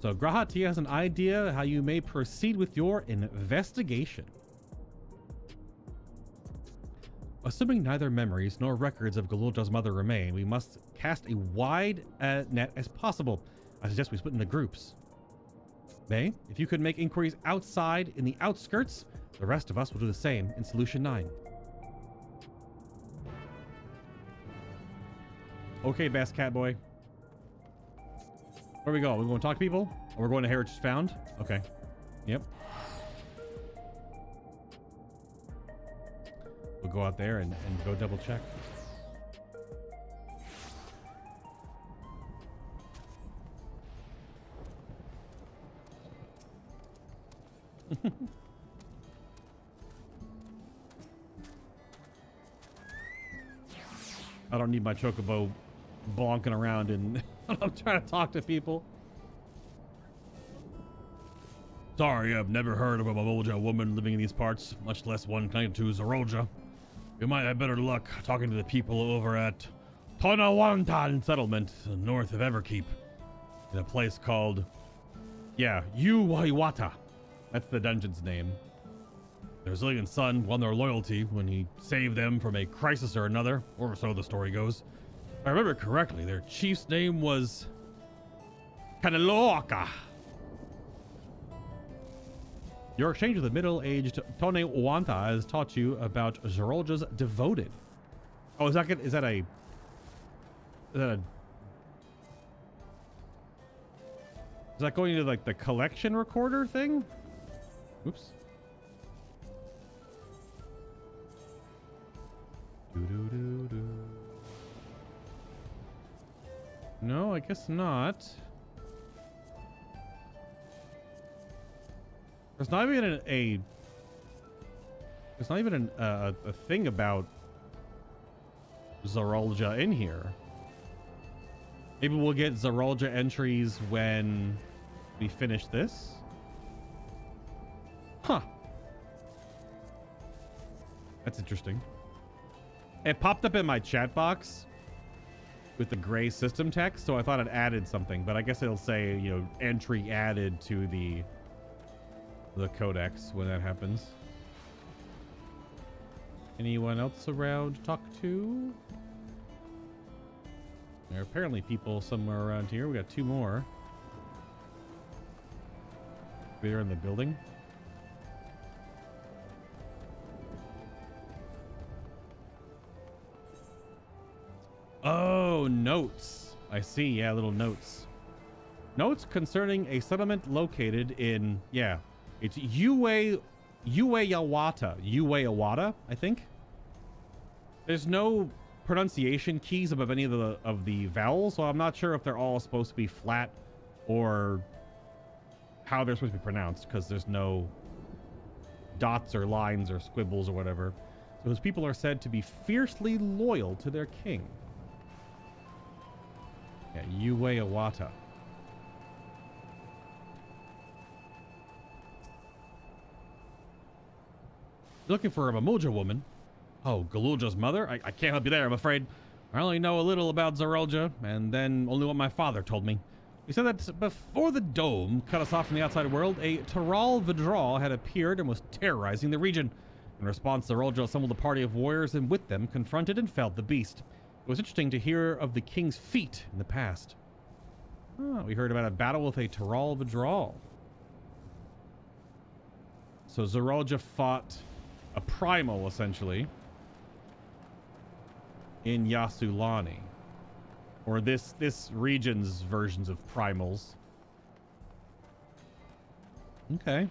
So Grahati has an idea how you may proceed with your investigation. Assuming neither memories nor records of Galulja's mother remain, we must cast a wide net as possible. I suggest we split into groups. May, if you could make inquiries outside in the outskirts, the rest of us will do the same in Solution 9. Okay, best cat boy. Where we go? We're going to talk to people? Or we're going to Heritage Found? Okay. Yep. We'll go out there and go double check. I don't need my chocobo bonking around and I'm trying to talk to people. Sorry, I've never heard of a Mavulja woman living in these parts, much less one connected to Zarolja. We might have better luck talking to the people over at Tonawantan settlement north of Everkeep, in a place called, Uwaiwata. That's the dungeon's name. Their Zillion son won their loyalty when he saved them from a crisis or another, or so the story goes. If I remember correctly, their chief's name was Kaneloaka. Your exchange with the middle-aged Tonewanta has taught you about Zarolja's devoted. Oh, is that going into like the collection recorder thing? Oops. No, I guess not. There's not even a thing about Zarolja in here. Maybe we'll get Zarolja entries when we finish this. Huh. That's interesting. It popped up in my chat box with the gray system text, so I thought it added something, but I guess it'll say, you know, entry added to the codex when that happens. Anyone else around to talk to? There are apparently people somewhere around here. We got 2 more. They're in the building. Oh, notes. I see. Yeah, little notes. Notes concerning a settlement located in, it's Uwaiwata, I think. There's no pronunciation keys above any of the vowels, so I'm not sure if they're all supposed to be flat or how they're supposed to be pronounced, because there's no dots or lines or squibbles or whatever. So those people are said to be fiercely loyal to their king. Yeah, Uwaiwata. Looking for a Mavulja woman? Oh, Galulja's mother? I can't help you there, I'm afraid. I only know a little about Zarolja, and then only what my father told me. He said that before the dome cut us off from the outside world, a Taral Vidral had appeared and was terrorizing the region. In response, Zerolja assembled a party of warriors and with them confronted and felled the beast. It was interesting to hear of the king's feat in the past. Oh, we heard about a battle with a Thrall Vidral. So Zerolja fought a primal, essentially, in Yassulani. Or this region's versions of primals. Okay.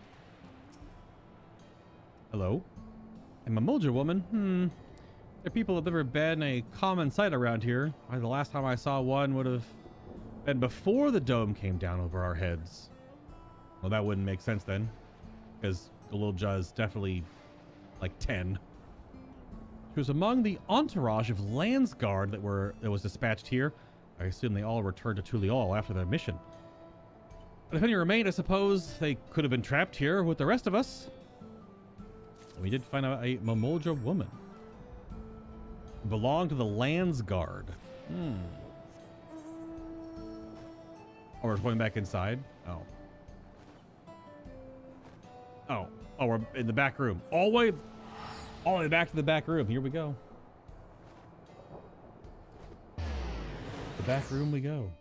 Hello. A Mamulja woman? The people have never been a common sight around here. The last time I saw one would have been before the dome came down over our heads. Well, that wouldn't make sense then, because Galulja is definitely like 10. She was among the entourage of Landsguard that was dispatched here. I assume they all returned to Tuliol after their mission. But if any remained, I suppose they could have been trapped here with the rest of us. And we did find out a Mamulja woman. Belonged to the Landsguard. Oh, we're going back inside? Oh. Oh, we're in the back room. All the way back to the back room. Here we go. The back room we go.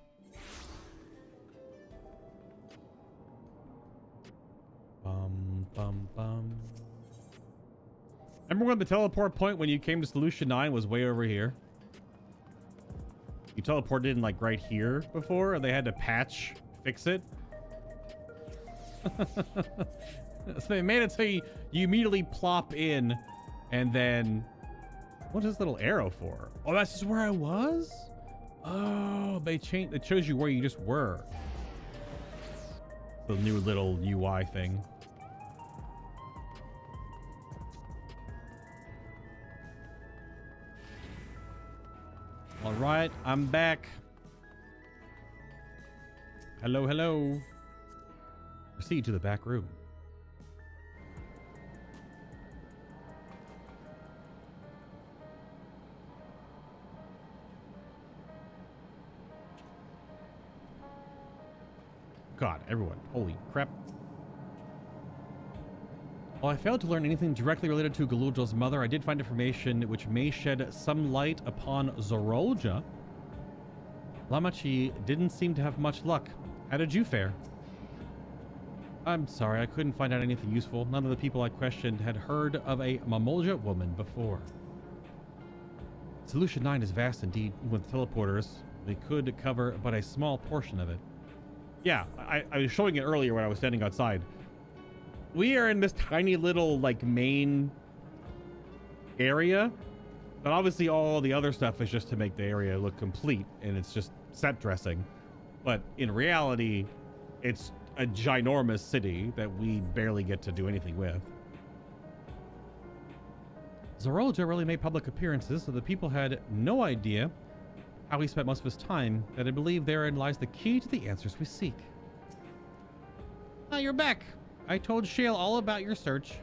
Remember when the teleport point when you came to Solution 9 was way over here? You teleported in like right here before and they had to fix it. So they made it so you immediately plop in and then what is this little arrow for? Oh, that's just where I was? Oh, it shows you where you just were. The new little UI thing. All right, I'm back. Hello, hello. Proceed to the back room. God, everyone. Holy crap. While I failed to learn anything directly related to Galulja's mother, I did find information which may shed some light upon Zerolja. Lamachi didn't seem to have much luck. How did you fare? I'm sorry, I couldn't find out anything useful. None of the people I questioned had heard of a Mamulja woman before. Solution 9 is vast indeed. With teleporters, they could cover but a small portion of it. Yeah, I was showing it earlier when I was standing outside. We are in this tiny little, like, main area. But obviously all the other stuff is just to make the area look complete. And it's just set dressing. But in reality, it's a ginormous city that we barely get to do anything with. Zerolja really made public appearances, so the people had no idea how he spent most of his time, that I believe therein lies the key to the answers we seek. Ah, you're back. I told Shale all about your search.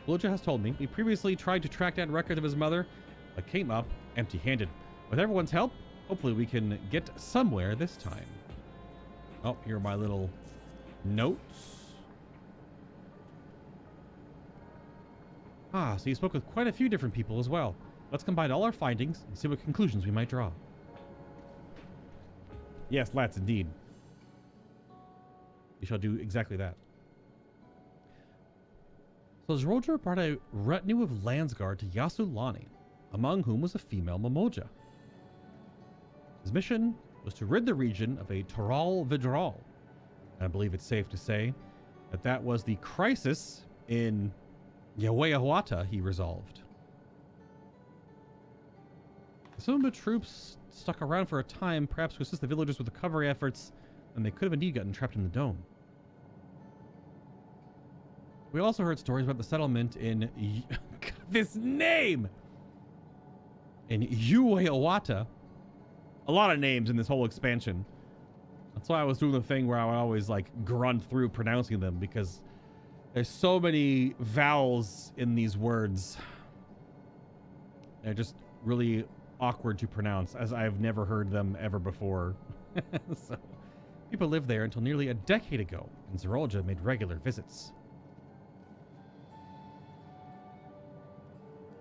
Galulja has told me he previously tried to track down records of his mother, but came up empty-handed. With everyone's help, hopefully we can get somewhere this time. Oh, here are my little notes. Ah, so you spoke with quite a few different people as well. Let's combine all our findings and see what conclusions we might draw. Yes, lads, indeed. We shall do exactly that. So Zerolja brought a retinue of Landsguard to Yassulani, among whom was a female Mamulja. His mission was to rid the region of a Thrall Vidral. And I believe it's safe to say that that was the crisis in Yaweahuata he resolved. Some of the troops stuck around for a time, perhaps to assist the villagers with recovery efforts, and they could have indeed gotten trapped in the dome. We also heard stories about the settlement in this name in Yaweahuata. A lot of names in this whole expansion. That's why I was doing the thing where I would always like grunt through pronouncing them, because there's so many vowels in these words. They're just really awkward to pronounce, as I've never heard them ever before. So, people lived there until nearly a decade ago, and Zerolja made regular visits.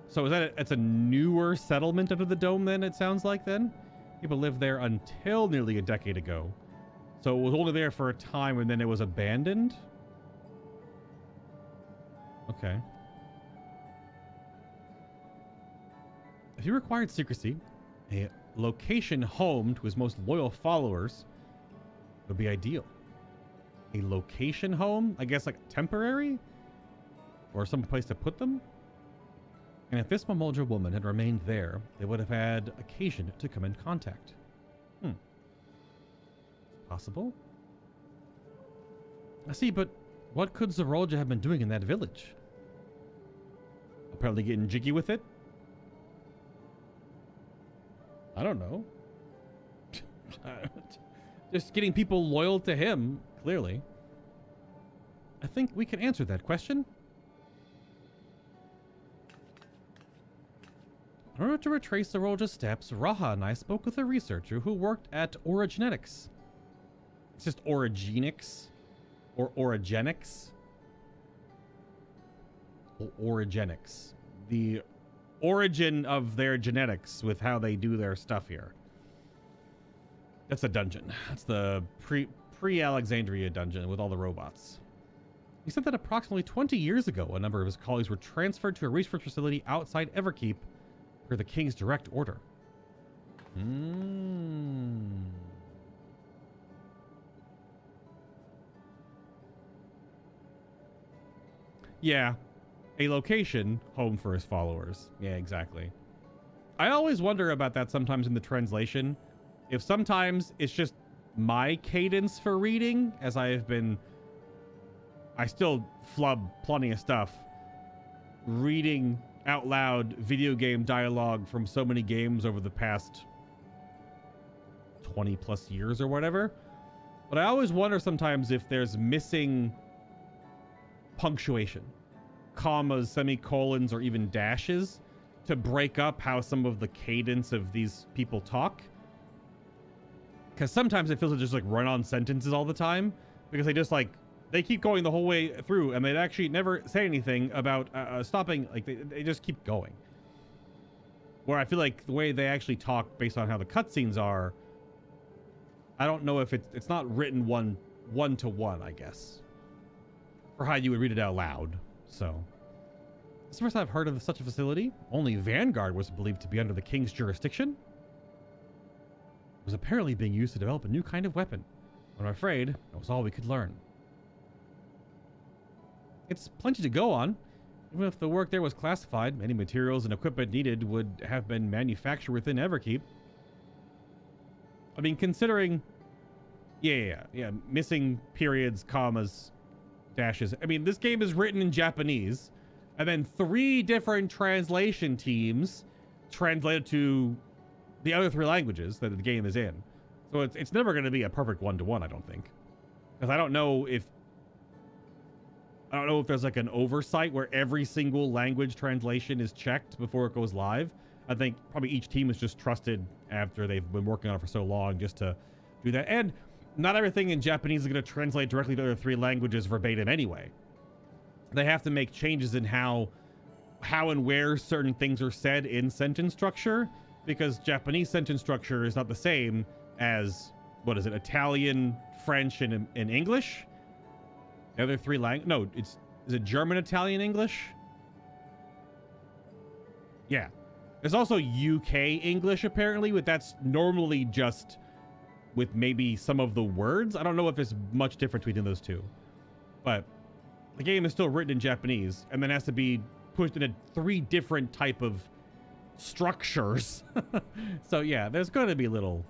So is that it's a newer settlement under the dome then, it sounds like then? People lived there until nearly a decade ago. So it was only there for a time and then it was abandoned? Okay. If he required secrecy, a location home to his most loyal followers would be ideal. A location home? I guess like temporary? Or some place to put them? And if this Mamoldra woman had remained there, they would have had occasion to come in contact. Possible? I see, but what could Zarolja have been doing in that village? Apparently getting jiggy with it? I don't know. Just getting people loyal to him, clearly. I think we can answer that question. In order to retrace Zarolja's steps, Raha and I spoke with a researcher who worked at Origenetics. It's just Origenics or Origenics. Origenics. The origin of their genetics with how they do their stuff here. That's the dungeon. That's the pre-Alexandria dungeon with all the robots. He said that approximately 20 years ago, a number of his colleagues were transferred to a research facility outside Everkeep per the king's direct order. Yeah, a location, home for his followers. Yeah, exactly. I always wonder about that sometimes in the translation. If sometimes it's just my cadence for reading, as I still flub plenty of stuff. Reading out loud video game dialogue from so many games over the past 20 plus years or whatever. But I always wonder sometimes if there's missing punctuation, commas, semicolons, or even dashes to break up how some of the cadence of these people talk. Because sometimes it feels like just like run-on sentences all the time, because they keep going the whole way through and they'd actually never say anything about stopping. Like they just keep going. Where I feel like the way they actually talk based on how the cutscenes are, I don't know if it's not written one to one, I guess, for how you would read it out loud. So this is the first I've heard of such a facility. Only Vanguard was believed to be under the king's jurisdiction. It was apparently being used to develop a new kind of weapon. But I'm afraid that was all we could learn. It's plenty to go on. Even if the work there was classified, any materials and equipment needed would have been manufactured within Everkeep. I mean, considering... Yeah, missing periods, commas, dashes. I mean, this game is written in Japanese, and then 3 different translation teams translated to the other 3 languages that the game is in. So it's never going to be a perfect one-to-one, I don't think. Because I don't know if there's like an oversight where every single language translation is checked before it goes live. I think probably each team is just trusted after they've been working on it for so long just to do that. And not everything in Japanese is going to translate directly to the other 3 languages verbatim anyway. They have to make changes in how and where certain things are said in sentence structure, because Japanese sentence structure is not the same as, what is it, Italian, French, and English? The other 3 no, is it German, Italian, English? Yeah. There's also UK English, apparently, but that's normally just with maybe some of the words. I don't know if there's much difference between those 2. But the game is still written in Japanese and then has to be pushed into 3 different type of structures. So yeah, there's going to be a little...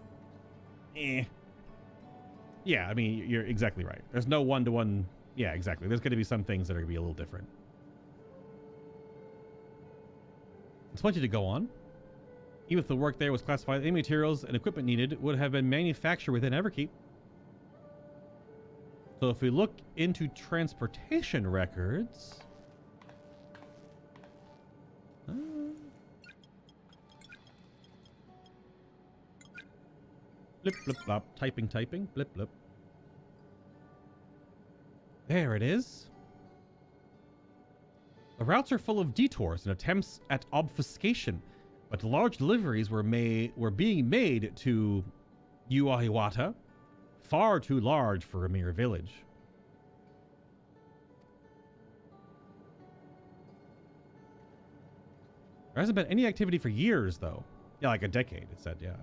Yeah, I mean, you're exactly right. There's no one-to-one... Yeah, exactly. There's going to be some things that are going to be a little different. It's plenty to go on. Even if the work there was classified, any materials and equipment needed would have been manufactured within Everkeep. So if we look into transportation records... Blip, blip, blop. Typing. Blip, blip. There it is. The routes are full of detours and attempts at obfuscation, but large deliveries were being made to Uahiwata, far too large for a mere village. There hasn't been any activity for years, though. Yeah, like a decade, it said, yeah.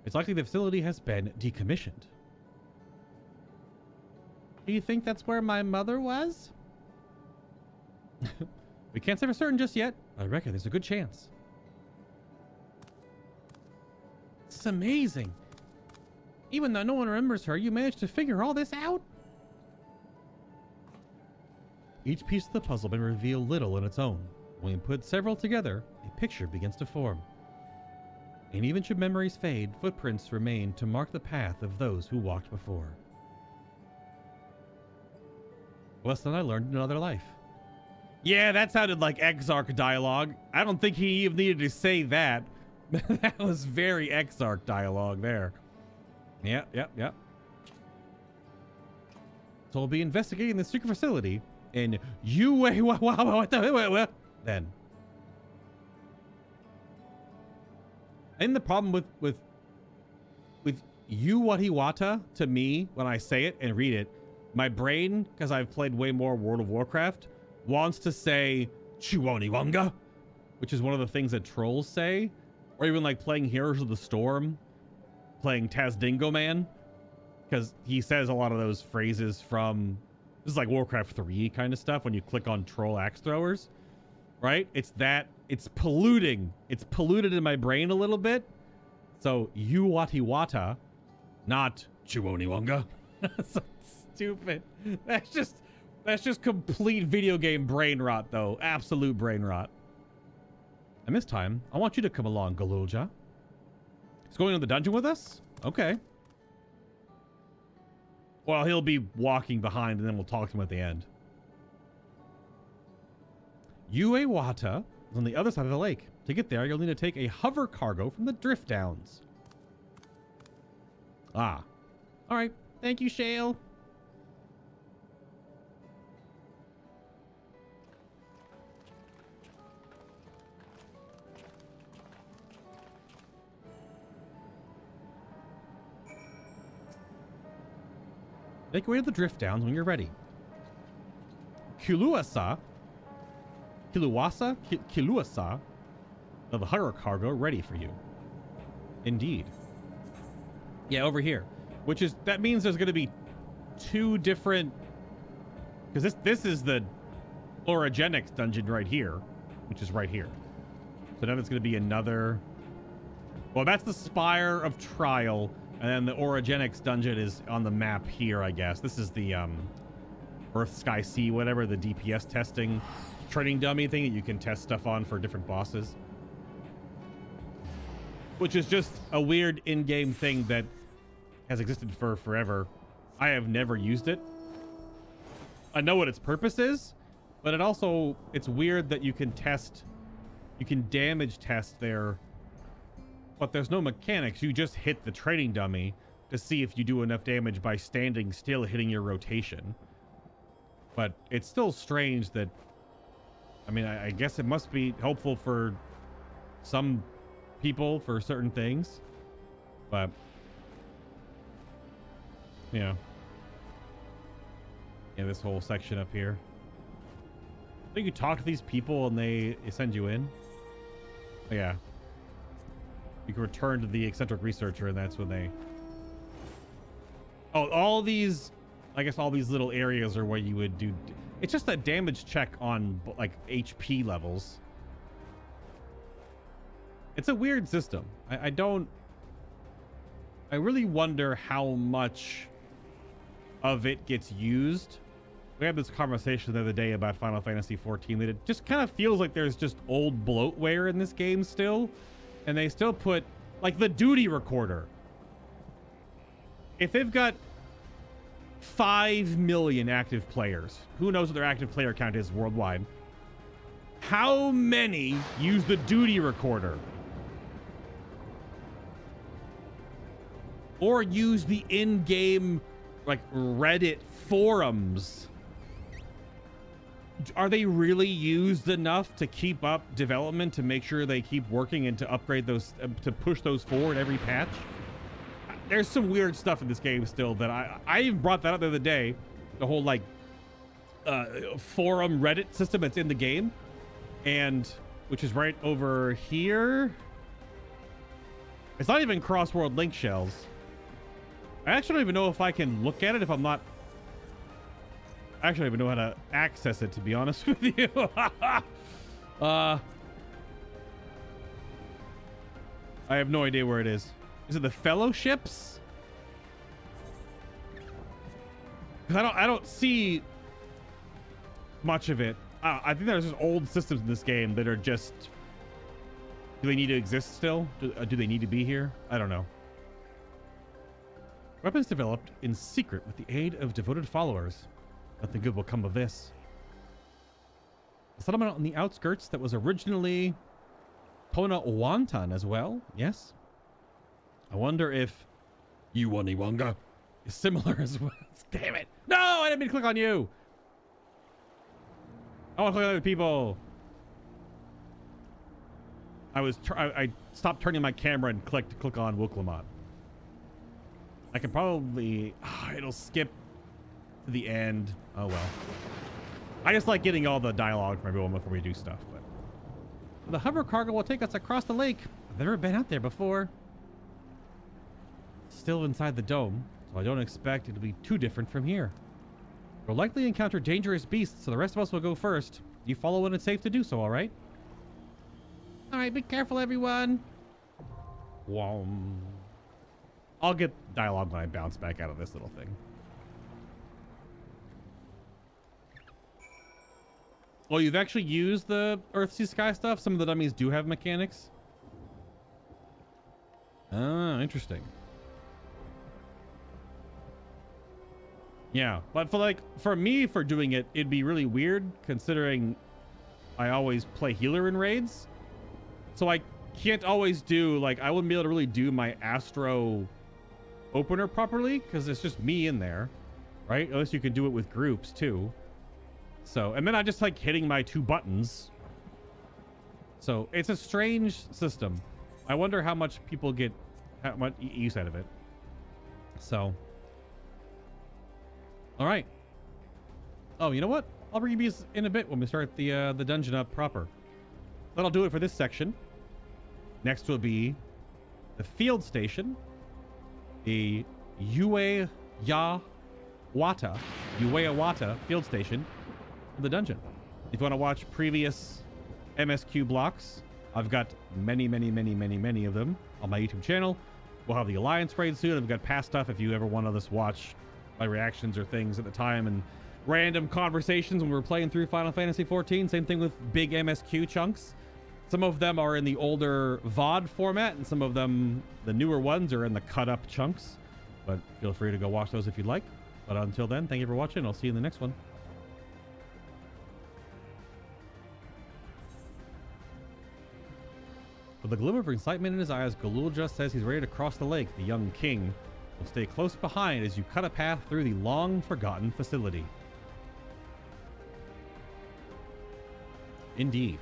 It's likely the facility has been decommissioned. Do you think that's where my mother was? We can't say for certain just yet. I reckon there's a good chance. It's amazing. Even though no one remembers her, you managed to figure all this out? Each piece of the puzzle may reveal little in its own. When you put several together, a picture begins to form. And even should memories fade, footprints remain to mark the path of those who walked before. Lesson I learned in another life. Yeah, that sounded like Exarch dialogue. I don't think he even needed to say that. That was very Exarch dialogue there. Yep. So we'll be investigating the secret facility in then. And the problem with Uahiwata, to me, when I say it and read it, my brain, because I've played way more World of Warcraft, wants to say Chiwoniwanga, which is one of the things that trolls say, or even like playing Heroes of the Storm, playing Tazdingo Man, because he says a lot of those phrases from, this is like Warcraft 3 kind of stuff when you click on troll axe throwers, right? It's polluting. It's polluted in my brain a little bit. So Uahiwata, not Chiwoniwanga. So stupid. That's just complete video game brain rot, though. Absolute brain rot. And this time, I want you to come along, Galulja. He's going to the dungeon with us? Okay. Well, he'll be walking behind, and then we'll talk to him at the end. Uahiwata is on the other side of the lake. To get there, you'll need to take a hover cargo from the Drift Downs. Ah. All right. Thank you, Shale. Make your way to the Drift Downs when you're ready. Kiluasa, the hover cargo ready for you. Indeed. Yeah, over here. Which is, that means there's going to be two different, because this is the Orogenics dungeon right here, which is right here. So now there's going to be another, well, that's the Spire of Trial, and then the Orogenics dungeon is on the map here, I guess. This is the Earth, Sky, Sea, whatever, the DPS testing training dummy thing that you can test stuff on for different bosses. Which is just a weird in-game thing that has existed for forever. I have never used it. I know what its purpose is, but it's weird that you can damage test there, but there's no mechanics. You just hit the training dummy to see if you do enough damage by standing still hitting your rotation. But it's still strange that, I mean, I guess it must be helpful for some people for certain things, but yeah, this whole section up here. I think you talk to these people and they send you in. Oh, yeah, you can return to the eccentric researcher, and that's when they. Oh, all these, I guess all these little areas are where you would do. It's just a damage check on like HP levels. It's a weird system. I really wonder how much of it gets used. We had this conversation the other day about Final Fantasy XIV that it just kind of feels like there's just old bloatware in this game still. And they still put, like, the duty recorder. If they've got 5 million active players, who knows what their active player count is worldwide, how many use the duty recorder? Or use the in-game, like, Reddit forums are they really used enough to keep up development, to make sure they keep working and to upgrade those, to push those forward every patch? There's some weird stuff in this game still that I even brought that up the other day. The whole like forum Reddit system that's in the game, and which is right over here. It's not even crossword link shells. I actually don't even know if I can look at it if I'm not. I actually don't even know how to access it, to be honest with you. I have no idea where it is. Is it the fellowships? Because I don't see much of it. I think there's just old systems in this game that are just. Do they need to exist still? Do they need to be here? I don't know. Weapons developed in secret with the aid of devoted followers. Nothing good will come of this. A settlement on the outskirts that was originally Tonawantan as well. Yes. I wonder if Yuaniwanga is similar as well. Damn it. No, I didn't mean to click on you. I want to click on other people. I stopped turning my camera and click on Wuklamot. I can probably, it'll skip to the end. Oh well. I just like getting all the dialogue from everyone before we do stuff. But the hover cargo will take us across the lake. I've never been out there before. Still inside the dome, so I don't expect it to be too different from here. We'll likely encounter dangerous beasts, so the rest of us will go first. You follow when it's safe to do so, all right? All right, be careful, everyone. I'll get dialogue when I bounce back out of this little thing. Oh, you've actually used the Earth, Sea, Sky stuff? Some of the dummies do have mechanics? Ah, interesting. Yeah, but for me, for doing it, it'd be really weird considering I always play healer in raids. So I can't always do, like, I wouldn't be able to really do my Astro opener properly because it's just me in there, right? Unless you can do it with groups too. So, and then I just like hitting my 2 buttons. So it's a strange system. I wonder how much people get, how much use out of it. So, all right. Oh, you know what? I'll bring you these in a bit when we start the dungeon up proper. That'll do it for this section. Next will be the field station, the Ueawata field station, the dungeon. If you want to watch previous MSQ blocks, I've got many of them on my YouTube channel. We'll have the Alliance raid soon. I've got past stuff if you ever want to just watch my reactions or things at the time and random conversations when we were playing through Final Fantasy XIV. Same thing with big MSQ chunks. Some of them are in the older VOD format, and some of them, the newer ones, are in the cut-up chunks. But feel free to go watch those if you'd like. But until then, thank you for watching. I'll see you in the next one. With a glimmer of excitement in his eyes, Galulja says he's ready to cross the lake. The young king will stay close behind as you cut a path through the long-forgotten facility. Indeed.